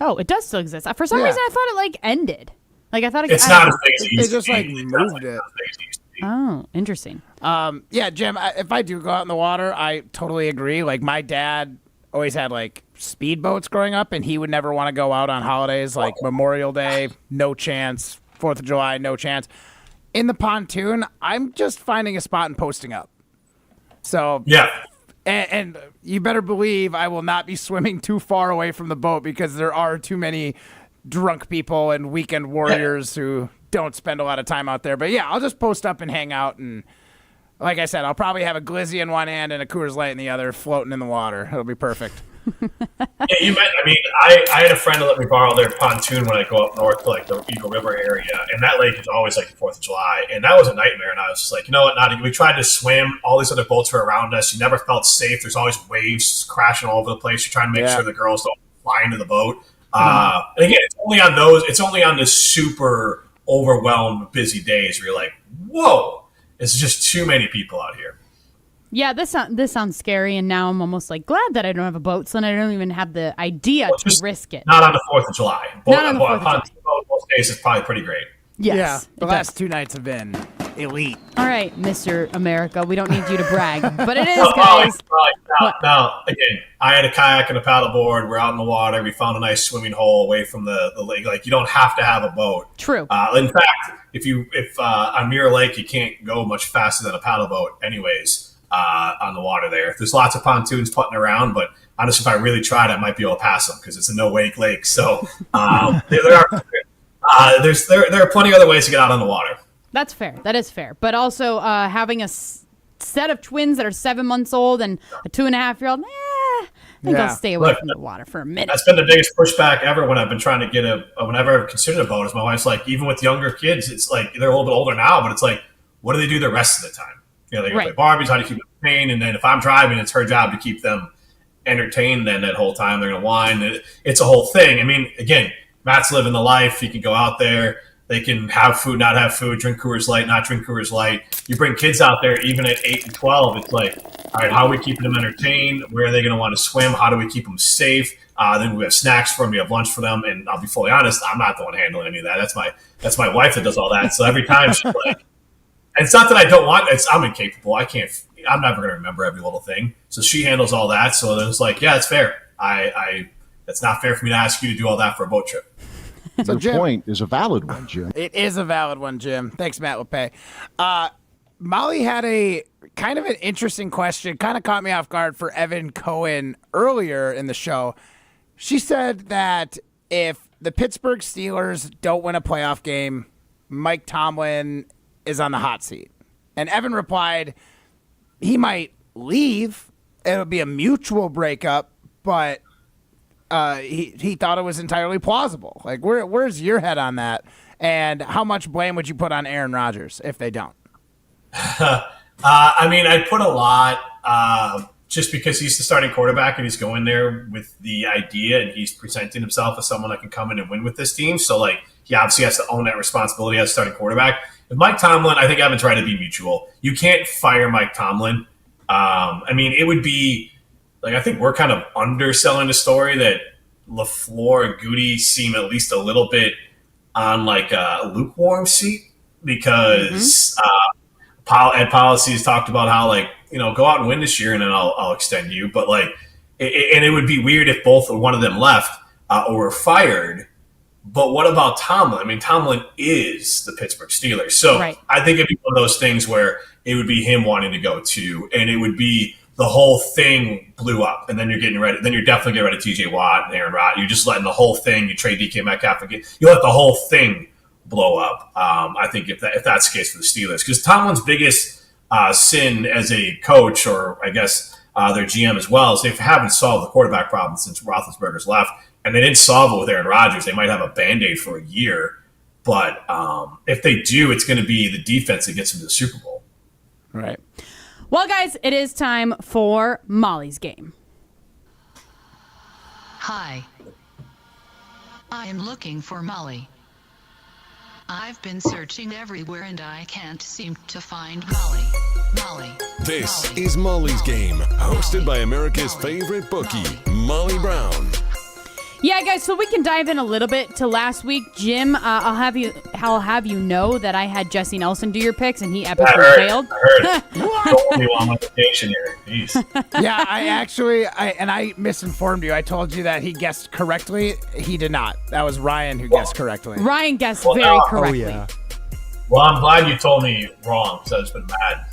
Oh, it does still exist. For some reason, I thought it like ended. Like I thought it's not as big as it They used just to like be. moved it. Oh, interesting. Yeah, Jim, if I do go out in the water, I totally agree. Like my dad always had like speedboats growing up, and he would never want to go out on holidays like Memorial Day, no chance. 4th of July, no chance. In the pontoon, I'm just finding a spot and posting up. So yeah. And you better believe I will not be swimming too far away from the boat because there are too many drunk people and weekend warriors who don't spend a lot of time out there. But yeah, I'll just post up and hang out. And like I said, I'll probably have a glizzy in one hand and a Coors Light in the other floating in the water. It'll be perfect. I had a friend that let me borrow their pontoon when I go up north to like the Eagle River area, and that lake is always like the 4th of July, and that was a nightmare. And I was just like, you know what? We tried to swim. All these other boats were around us. You never felt safe. There's always waves crashing all over the place. You're trying to make sure the girls don't fly into the boat. And again, it's only on those. It's only on the super overwhelmed, busy days where you're like, whoa, it's just too many people out here. Yeah, this sounds scary, and now I'm almost like glad that I don't have a boat, so I don't even have the idea to risk it. Not on the 4th of July. Not on the 4th of July. Most days is probably pretty great. Yes, yeah, the last 2 nights have been elite. All right, Mr. America, we don't need you to brag, but it is, guys. Now, again, I had a kayak and a paddleboard. We're out in the water. We found a nice swimming hole away from the lake. Like, you don't have to have a boat. True. In fact, if on Mirror Lake, you can't go much faster than a paddle boat anyways. On the water there. There's lots of pontoons putting around, but honestly, if I really tried, I might be able to pass them because it's a no-wake lake. So there are plenty of other ways to get out on the water. That's fair. That is fair. But also having a set of twins that are 7 months old and a 2.5-year-old, I think I'll stay away from the water for a minute. That's been the biggest pushback ever when I've been trying to get whenever I've considered a boat. Is my wife's like, even with younger kids, it's like they're a little bit older now, but it's like, what do they do the rest of the time? You know, they play Barbies, how to keep them entertained, and then if I'm driving, it's her job to keep them entertained. Then that whole time they're going to whine. It's a whole thing. I mean, again, Matt's living the life. He can go out there. They can have food, not have food, drink Coors Light, not drink Coors Light. You bring kids out there, even at 8 and 12, it's like, all right, how are we keeping them entertained? Where are they going to want to swim? How do we keep them safe? Then we have snacks for them. We have lunch for them. And I'll be fully honest, I'm not the one handling any of that. That's my wife that does all that. So every time she's like, and it's not that I don't want. I'm incapable. I'm never going to remember every little thing. So she handles all that. So then it's like, yeah, it's fair. It's not fair for me to ask you to do all that for a boat trip. So your point is a valid one, Jim. It is a valid one, Jim. Thanks, Matt LePay. Molly had a kind of an interesting question. Kind of caught me off guard for Evan Cohen earlier in the show. She said that if the Pittsburgh Steelers don't win a playoff game, Mike Tomlin is on the hot seat. And Evan replied, he leave. It'll be a mutual breakup, but he thought it was entirely plausible. Like, where's your head on that? And how much blame would you put on Aaron Rodgers if they don't? I mean, I'd put a lot just because he's the starting quarterback and he's going there with the idea and he's presenting himself as someone that can come in and win with this team. So, like, he obviously has to own that responsibility as starting quarterback. If Mike Tomlin, I think Evan's trying to be mutual. You can't fire Mike Tomlin. I mean, it would be like, I think we're kind of underselling the story that LaFleur and Goody seem at least a little bit on like a lukewarm seat because Ed Policy has talked about how, like, you know, go out and win this year and then I'll extend you. But like, and it would be weird if both or one of them left or were fired. But what about Tomlin? I mean, Tomlin is the Pittsburgh Steelers. So I think it'd be one of those things where it would be him wanting to go too. And it would be the whole thing blew up. And then you're getting ready. Then you're definitely getting rid of TJ Watt and Aaron Rodgers. You're just letting the whole thing, you trade DK Metcalf again. You let the whole thing blow up. I think if that's the case for the Steelers. Because Tomlin's biggest sin as a coach, or I guess their GM as well, is they haven't solved the quarterback problem since Roethlisberger's left. And they didn't solve it with Aaron Rodgers. They might have a Band-Aid for a year. But if they do, it's going to be the defense that gets them to the Super Bowl. Right. Well, guys, it is time for Molly's game. Hi. I am looking for Molly. I've been searching everywhere and I can't seem to find Molly. This is Molly's Game, hosted by America's favorite bookie, Molly Brown. Yeah, guys, so we can dive in a little bit to last week. Jim, I'll have you know that I had Jesse Nelson do your picks, and he epically failed. I heard. Told me on my vacation here. Jeez. Yeah, I misinformed you. I told you that he guessed correctly. He did not. That was Ryan who guessed correctly. Ryan guessed very correctly. Oh, yeah. Well, I'm glad you told me wrong, because I've just been mad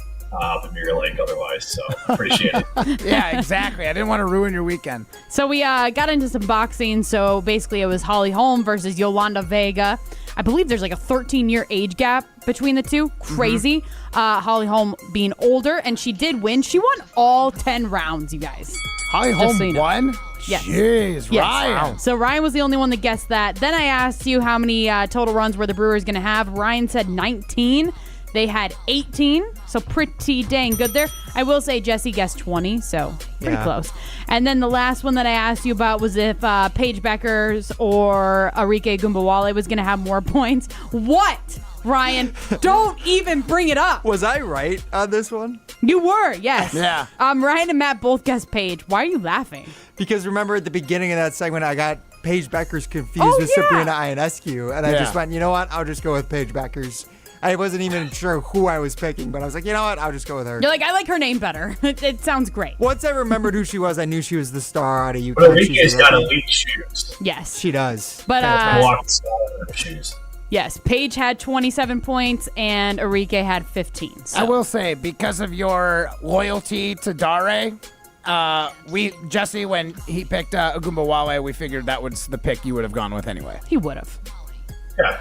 with Mirror Lake otherwise, so appreciate it. Yeah, exactly. I didn't want to ruin your weekend. So we got into some boxing. So basically it was Holly Holm versus Yolanda Vega. I believe there's like a 13-year age gap between the two. Crazy. Holly Holm being older, and she did win. She won all 10 rounds, you guys. Holly Holm won? Yes. Jeez, Yes. Ryan. Wow. So Ryan was the only one that guessed that. Then I asked you how many total runs were the Brewers going to have. Ryan said 19. They had 18, so pretty dang good there. I will say Jesse guessed 20, so pretty close. And then the last one that I asked you about was if Paige Beckers or Arike Gumbawale was going to have more points. What? Ryan, don't even bring it up. Was I right on this one? You were, yes. Yeah. Ryan and Matt both guessed Paige. Why are you laughing? Because remember at the beginning of that segment, I got Paige Beckers confused with Sabrina Ionescu, and I just went, you know what? I'll just go with Paige Beckers. I wasn't even sure who I was picking, but I was like, you know what? I'll just go with her. You're like, I like her name better. It sounds great. Once I remembered who she was, I knew she was the star out of UK. But Enrique's got elite shoes. Yes. She does. But, shoes. Yes, Paige had 27 points and Arike had 15. So. I will say, because of your loyalty to Dare, Jesse, when he picked Ogumbawale, we figured that was the pick you would have gone with anyway. He would have.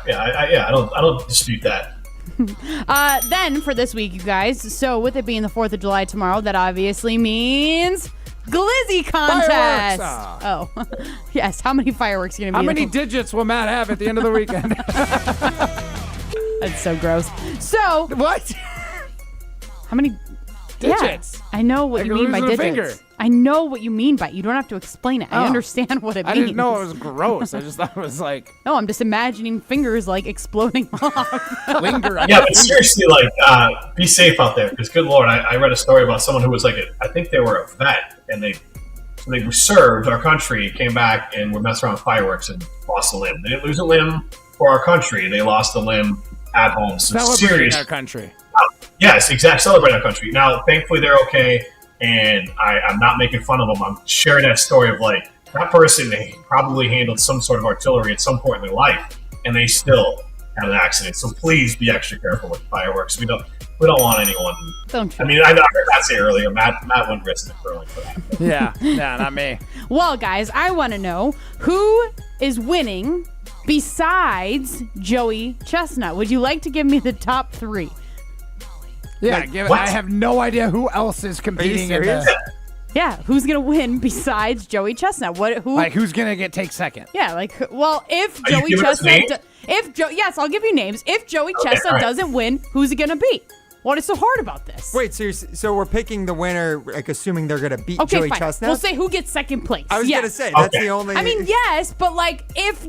I don't dispute that. Then for this week, you guys, so with it being the 4th of July tomorrow, that obviously means Glizzy contest. Fireworks. Oh, yes. How many fireworks are going to be? How many digits will Matt have at the end of the weekend? That's so gross. So what? How many digits? Yeah, I know what you mean by digits. Finger. I know what you mean by it. You don't have to explain it. I understand what it means. I didn't know it was gross. I just thought it was like... No, I'm just imagining fingers like exploding off. Linger. Yeah, but seriously, like, be safe out there, because good Lord, I read a story about someone who was like, I think they were a vet, and they served our country, came back, and were messing around with fireworks and lost a limb. They didn't lose a limb for our country. They lost a limb at home. So Celebrating our country. Yes, exactly. Celebrating our country. Now, thankfully, they're okay. And I'm not making fun of them. I'm sharing that story of like that person, they probably handled some sort of artillery at some point in their life, and they still had an accident. So please be extra careful with fireworks. We don't want anyone. Don't you? I mean, I heard Matt say earlier, Matt wouldn't risk it for that. Yeah, not me. Well, guys, I want to know who is winning besides Joey Chestnut. Would you like to give me the top 3? Yeah, I have no idea who else is competing in this. Yeah, who's gonna win besides Joey Chestnut? Who? Like, who's gonna take second? Yeah, like, well, if Joey Chestnut, yes, I'll give you names. If Joey Chestnut doesn't win, who's it gonna be? What is so hard about this? Wait, so we're picking the winner, like assuming they're gonna beat Joey fine. Chestnut? We'll say who gets second place. I was gonna say that's the only. I mean, yes, but like if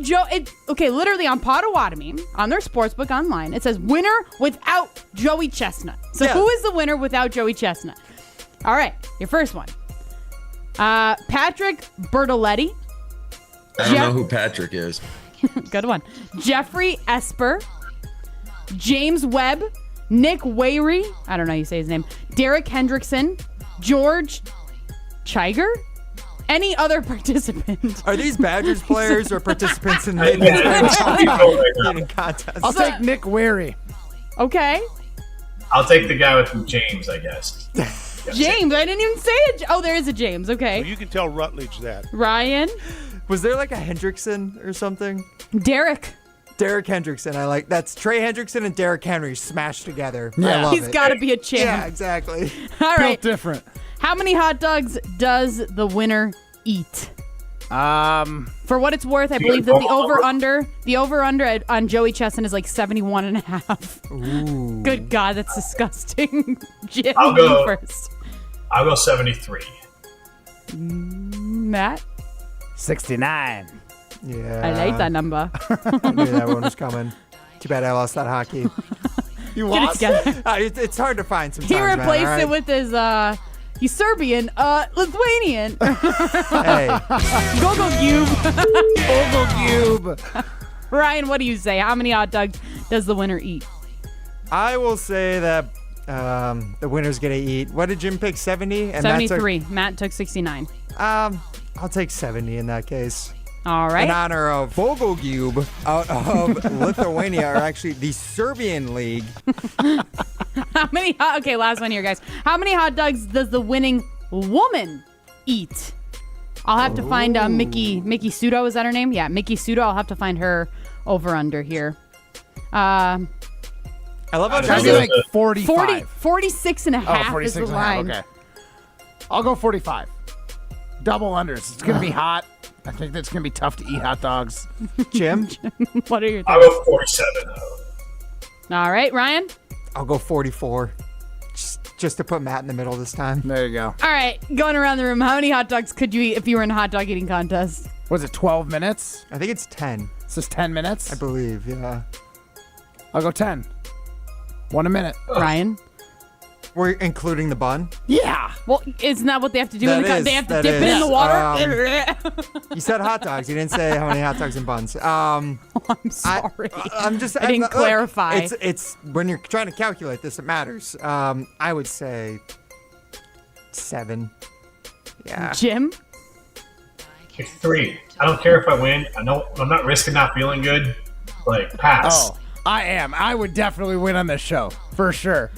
literally on Potawatomi on their sportsbook online, it says winner without Joey Chestnut. So who is the winner without Joey Chestnut? All right, your first one, Patrick Bertoletti. I don't know who Patrick is. Good one. Jeffrey Esper, James Webb, Nick Wayre, I don't know how you say his name, Derek Hendrickson, George Chiger, any other participant. Are these Badgers players or participants in the contest? I'll take Nick Wayre. Okay. I'll take the guy with James, I guess. James, I didn't even say it. Oh, there is a James. Okay. So you can tell Rutledge that. Ryan. Was there like a Hendrickson or something? Derek Hendrickson. I like that's Trey Hendrickson and Derek Henry smashed together. Yeah. I love He's got to be a champ. Yeah, exactly. All right. Built different. How many hot dogs does the winner eat? For what it's worth, I believe that the over-under on Joey Chestnut is like 71.5. Ooh. Good God, that's disgusting. Jim, I'll go first. I'll go 73. Matt? 69. Yeah. I like that number. I knew that one was coming. Too bad I lost that hockey. You Get it lost? together. It's hard to find sometimes. He replaced man, it with his he's Serbian, Lithuanian. Hey. Gogo Cube. Ryan, what do you say? How many hot dogs does the winner eat? I will say that the winner's going to eat. What did Jim pick, 70? And 73. Matt took 69. I'll take 70 in that case. All right. In honor of Vogelcube out of Lithuania, or actually the Serbian League. How many? Okay, last one here, guys. How many hot dogs does the winning woman eat? I'll have to find Mickey Sudo. Is that her name? Yeah, Mickey Sudo. I'll have to find her over under here. I love how I'd be like 45. 46 and a half 46 is the and a half, line. okay. I'll go 45. Double unders. It's going to be hot. I think that's going to be tough to eat hot dogs. Jim? What are your I'll thoughts? go 47. All right, Ryan? I'll go 44. Just to put Matt in the middle this time. There you go. All right, going around the room, how many hot dogs could you eat if you were in a hot dog eating contest? Was it 12 minutes? I think it's 10. Is this 10 minutes? I believe, yeah. I'll go 10. 1 a minute. Ryan? We're including the bun? Yeah. Well, isn't that what they have to do in the That is, They have to that dip it in is. the water? You said hot dogs. You didn't say how many hot dogs and buns. I'm sorry. I'm just. I didn't clarify. It's when you're trying to calculate this, it matters. I would say 7. Yeah. Jim? Pick 3. I don't care if I win. I know I'm not risking not feeling good. Like, pass. Oh, I am. I would definitely win on this show, for sure.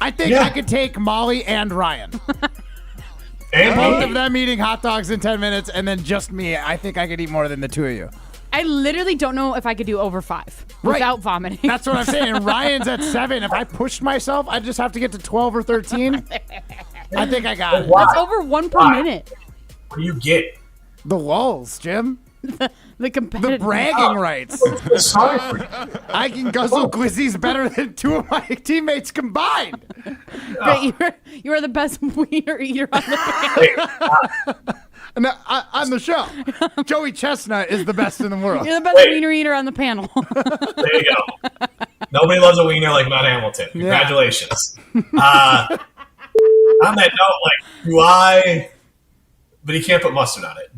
I think I could take Molly and Ryan. And both of them eating hot dogs in 10 minutes, and then just me. I think I could eat more than the two of you. I literally don't know if I could do over 5 without vomiting. That's what I'm saying. Ryan's at 7. If I pushed myself, I'd just have to get to 12 or 13. I think I got it. That's over 1 per minute. What do you get? The lulls, Jim. The competitive. The bragging rights. Sorry for you. I can guzzle glizzies better than 2 of my teammates combined. Great, you are the best wiener eater on the panel. On the show. Joey Chestnut is the best in the world. You're the best wiener eater on the panel. There you go. Nobody loves a wiener like Matt Hamilton. Congratulations. On that note, do I... But he can't put mustard on it.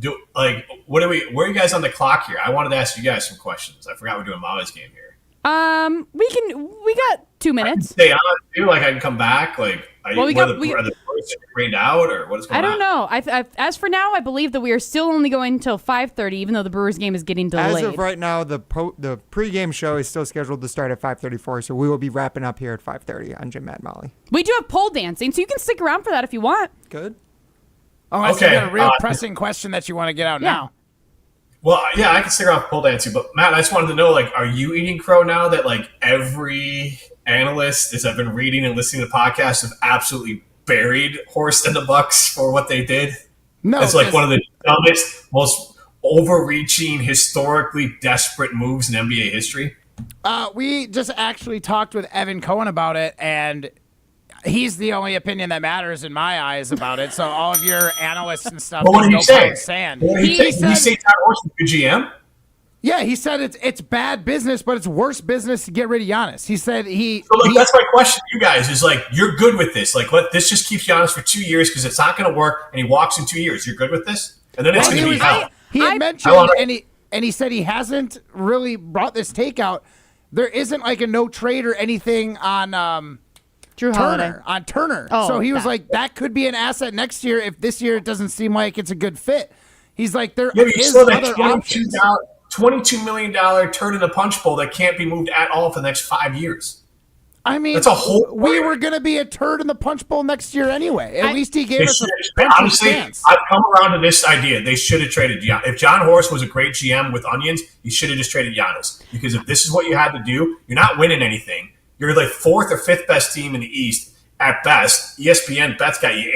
Where are you guys on the clock here? I wanted to ask you guys some questions. I forgot we're doing Molly's game here. We got 2 minutes. Stay on, too? I can come back? Are the Brewers rained out, or what is going on? I don't know. As for now, I believe that we are still only going until 5:30, even though the Brewers game is getting delayed. As of right now, the pregame show is still scheduled to start at 5:34, so we will be wrapping up here at 5:30 on Jim, Matt, Molly. We do have pole dancing, so you can stick around for that if you want. Good. Oh, okay. You got a real pressing question that you want to get out now. Well, yeah, I can stick around for pole dancing, but Matt, I just wanted to know, are you eating crow now that every analyst as I've been reading and listening to podcasts have absolutely buried Horst and the Bucks for what they did? No, it's one of the dumbest, most overreaching, historically desperate moves in NBA history. We just actually talked with Evan Cohen about it, and he's the only opinion that matters in my eyes about it. So all of your analysts and stuff. Well, what did he say? Did he say Todd Horst is a good GM? Yeah, he said it's bad business, but it's worse business to get rid of Giannis. He said that's my question to you guys is you're good with this. This just keeps Giannis for 2 years because it's not going to work, and he walks in 2 years. You're good with this? And then it's going to be hell. He had mentioned, and he said he hasn't really brought this takeout. There isn't a no trade or anything on Turner. So he was that could be an asset next year if this year it doesn't seem like it's a good fit. He's there is other options. $22 million turn in the punch bowl that can't be moved at all for the next 5 years. I mean, that's a whole. We were going to be a turd in the punch bowl next year anyway. At least he gave us a honestly, chance. I've come around to this idea. They should have traded Giannis. If John Horst was a great GM with onions, he should have just traded Giannis. Because if this is what you had to do, you're not winning anything. You're 4th or 5th best team in the East at best. ESPN bets got you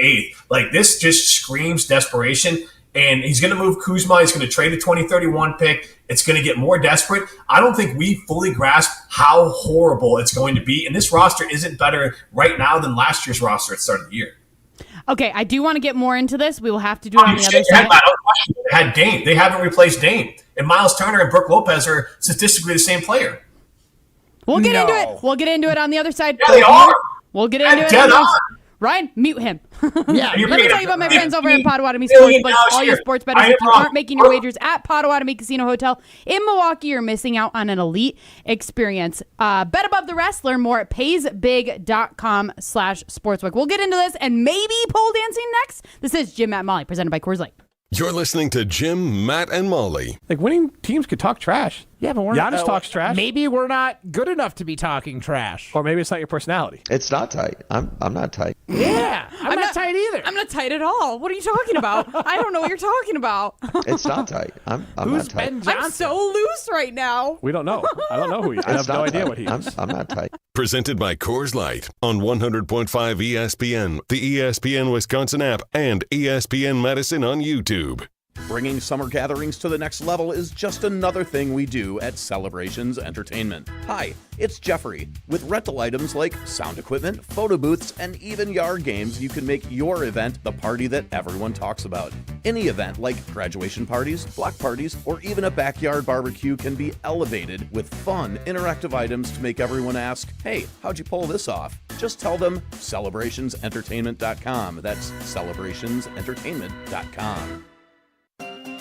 8th. This just screams desperation. And he's going to move Kuzma. He's going to trade a 2031 pick. It's going to get more desperate. I don't think we fully grasp how horrible it's going to be. And this roster isn't better right now than last year's roster at the start of the year. Okay, I do want to get more into this. We will have to do it on the other side. They had Dame. They haven't replaced Dame. And Miles Turner and Brook Lopez are statistically the same player. We'll get into it. We'll get into it on the other side. Yeah, they are. We'll get into it. Dead on. Ryan, mute him. Yeah, Let me tell you about my friends over at Potawatomi Sportsbook. All you sports bettors, if you aren't making your wagers at Potawatomi Casino Hotel in Milwaukee, you're missing out on an elite experience. Bet above the rest. Learn more at paysbig.com/sportsbook. We'll get into this and maybe pole dancing next. This is Jim, Matt, Molly, presented by Coors Light. You're listening to Jim, Matt, and Molly. Like, winning teams could talk trash. Yeah, but Giannis talks trash. Maybe we're not good enough to be talking trash. Or maybe it's not your personality. It's not tight. I'm not tight. Yeah, I'm not tight either. I'm not tight at all. What are you talking about? I don't know what you're talking about. It's not tight. I'm not tight. Ben Johnson? I'm so loose right now. We don't know. I don't know who he is. I have no idea what he is. I'm not tight. Presented by Coors Light on 100.5 ESPN, the ESPN Wisconsin app, and ESPN Madison on YouTube. Bringing summer gatherings to the next level is just another thing we do at Celebrations Entertainment. Hi, it's Jeffrey. With rental items like sound equipment, photo booths, and even yard games, you can make your event the party that everyone talks about. Any event like graduation parties, block parties, or even a backyard barbecue can be elevated with fun, interactive items to make everyone ask, hey, how'd you pull this off? Just tell them celebrationsentertainment.com. That's celebrationsentertainment.com.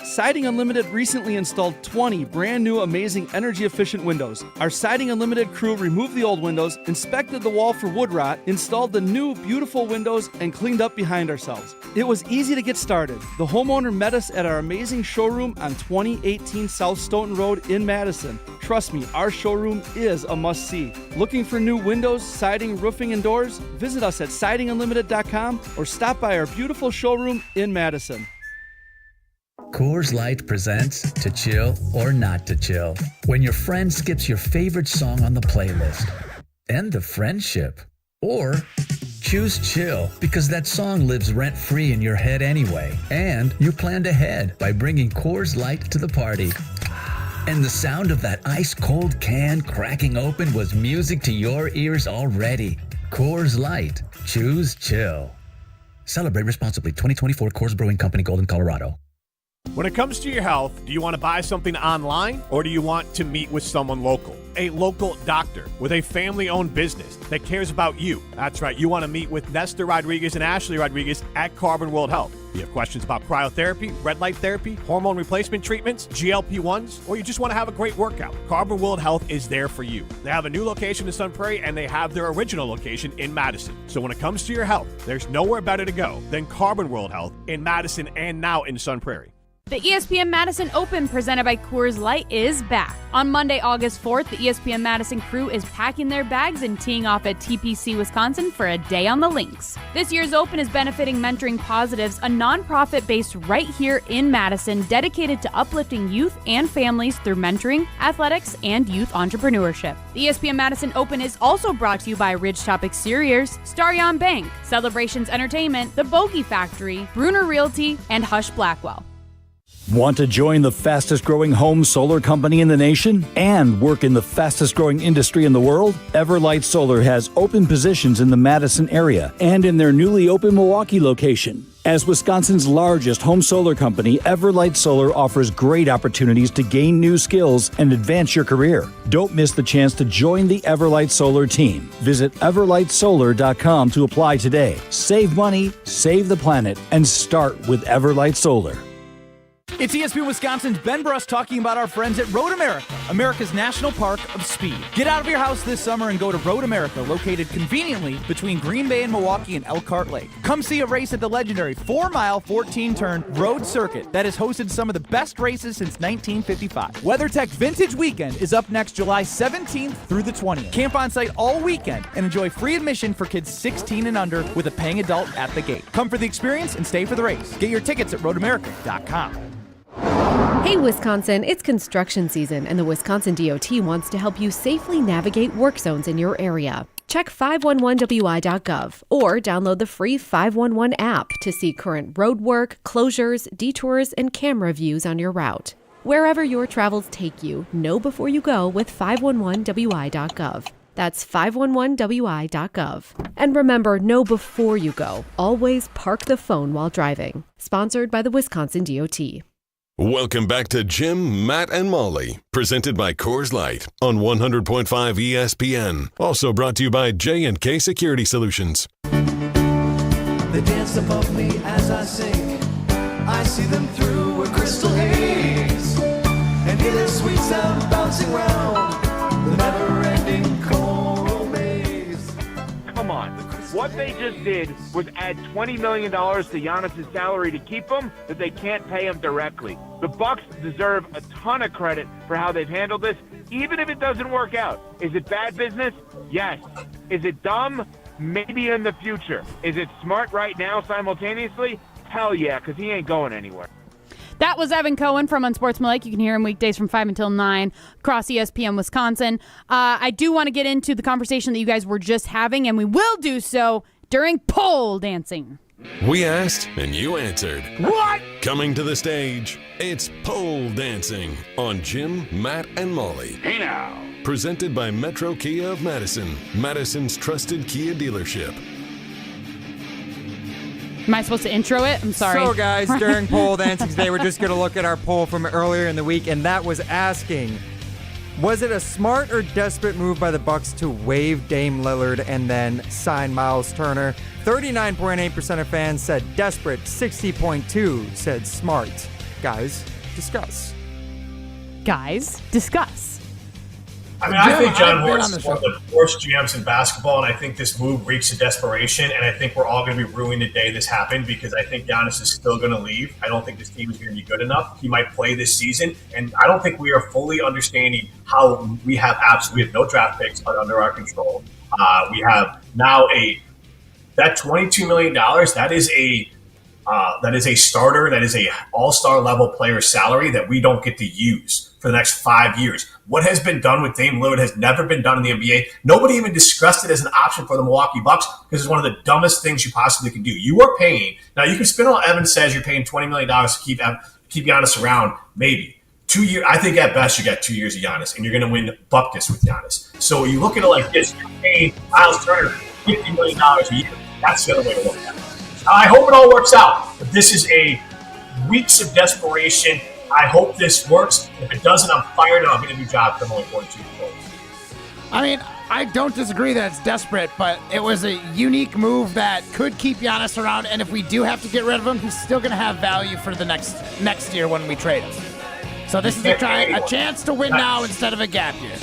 Siding Unlimited recently installed 20 brand new amazing energy efficient windows. Our Siding Unlimited crew removed the old windows, inspected the wall for wood rot, installed the new beautiful windows, and cleaned up behind ourselves. It was easy to get started. The homeowner met us at our amazing showroom on 2018 South Stoughton Road in Madison. Trust me, our showroom is a must-see. Looking for new windows, siding, roofing, and doors? Visit us at sidingunlimited.com or stop by our beautiful showroom in Madison. Coors Light presents To Chill or Not to Chill. When your friend skips your favorite song on the playlist. End the friendship. Or choose chill because that song lives rent-free in your head anyway. And you planned ahead by bringing Coors Light to the party. And the sound of that ice-cold can cracking open was music to your ears already. Coors Light. Choose chill. Celebrate responsibly. 2024 Coors Brewing Company, Golden, Colorado. When it comes to your health, do you want to buy something online or do you want to meet with someone local? A local doctor with a family-owned business that cares about you. That's right, you want to meet with Nestor Rodriguez and Ashley Rodriguez at Carbon World Health. You have questions about cryotherapy, red light therapy, hormone replacement treatments, GLP-1s, or you just want to have a great workout. Carbon World Health is there for you. They have a new location in Sun Prairie and they have their original location in Madison. So when it comes to your health, there's nowhere better to go than Carbon World Health in Madison and now in Sun Prairie. The ESPN Madison Open presented by Coors Light is back. On Monday, August 4th, the ESPN Madison crew is packing their bags and teeing off at TPC, Wisconsin for a day on the links. This year's Open is benefiting Mentoring Positives, a nonprofit based right here in Madison dedicated to uplifting youth and families through mentoring, athletics, and youth entrepreneurship. The ESPN Madison Open is also brought to you by Ridgetop Exteriors, Starion Bank, Celebrations Entertainment, The Bogey Factory, Bruner Realty, and Hush Blackwell. Want to join the fastest growing home solar company in the nation and work in the fastest growing industry in the world? Everlight Solar has open positions in the Madison area and in their newly open Milwaukee location. As Wisconsin's largest home solar company, Everlight Solar offers great opportunities to gain new skills and advance your career. Don't miss the chance to join the Everlight Solar team. Visit everlightsolar.com to apply today. Save money, save the planet, and start with Everlight Solar. It's ESPN Wisconsin's Ben Bruss talking about our friends at Road America, America's National Park of Speed. Get out of your house this summer and go to Road America, located conveniently between Green Bay and Milwaukee and Elkhart Lake. Come see a race at the legendary 4-mile, 14-turn road circuit that has hosted some of the best races since 1955. WeatherTech Vintage Weekend is up next July 17th through the 20th. Camp on site all weekend and enjoy free admission for kids 16 and under with a paying adult at the gate. Come for the experience and stay for the race. Get your tickets at roadamerica.com. Hey Wisconsin, it's construction season and the Wisconsin DOT wants to help you safely navigate work zones in your area. Check 511wi.gov or download the free 511 app to see current road work, closures, detours, and camera views on your route. Wherever your travels take you, know before you go with 511wi.gov. That's 511wi.gov. And remember, know before you go. Always park the phone while driving. Sponsored by the Wisconsin DOT. Welcome back to Jim, Matt, and Molly, presented by Coors Light on 100.5 ESPN. Also brought to you by J&K Security Solutions. They dance above me as I sing. I see them through a crystal haze and hear their sweet sound bouncing round the never-ending coral maze. Come on. What they just did was add $20 million to Giannis' salary to keep him that they can't pay him directly. The Bucks deserve a ton of credit for how they've handled this, even if it doesn't work out. Is it bad business? Yes. Is it dumb? Maybe in the future. Is it smart right now simultaneously? Hell yeah, because he ain't going anywhere. That was Evan Cohen from Unsportsmanlike. You can hear him weekdays from 5 until 9 across ESPN Wisconsin. I do want to get into the conversation that you guys were just having, and we will do so during pole dancing. We asked, and you answered. What? Coming to the stage, it's pole dancing on Jim, Matt, and Molly. Hey now. Presented by Metro Kia of Madison, Madison's trusted Kia dealership. Am I supposed to intro it? I'm sorry. So, guys, during pole dancing today, we're just going to look at our poll from earlier in the week, and that was asking, was it a smart or desperate move by the Bucks to waive Dame Lillard and then sign Miles Turner? 39.8% of fans said desperate, 60.2% said smart. Guys, discuss. Guys, discuss. I mean, I think John Horst is one of the worst GMs in basketball, and I think this move reeks of desperation, and I think we're all going to be ruining the day this happened because I think Giannis is still going to leave. I don't think this team is going to be good enough. He might play this season, and I don't think we are fully understanding how we have no draft picks under our control. We have now that $22 million, that is a starter, that is a all-star level player salary that we don't get to use for the next 5 years. What has been done with Dame Lillard has never been done in the NBA. Nobody even discussed it as an option for the Milwaukee Bucks because it's one of the dumbest things you possibly can do. You are paying, now you can spin on Evans says you're paying $20 million to keep Giannis around, maybe. 2 years, I think at best you got 2 years of Giannis, and you're going to win Buckus with Giannis. So you look at it like this, you're paying Miles Turner $50 million a year. That's the other way to look at it. I hope it all works out, but this is weeks of desperation. I hope this works. If it doesn't, I'm fired and I'll get a new job for only 42 goals. I mean, I don't disagree that it's desperate, but it was a unique move that could keep Giannis around, and if we do have to get rid of him, he's still going to have value for the next year when we trade him. So this is a chance to win now instead of a gap year.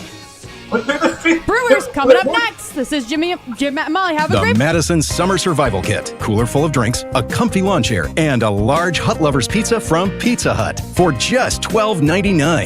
Brewers coming up next. This is Jim, Matt, and Molly. Have a great... The Madison Summer Survival Kit. Cooler full of drinks, a comfy lawn chair, and a large Hut Lovers pizza from Pizza Hut for just $12.99.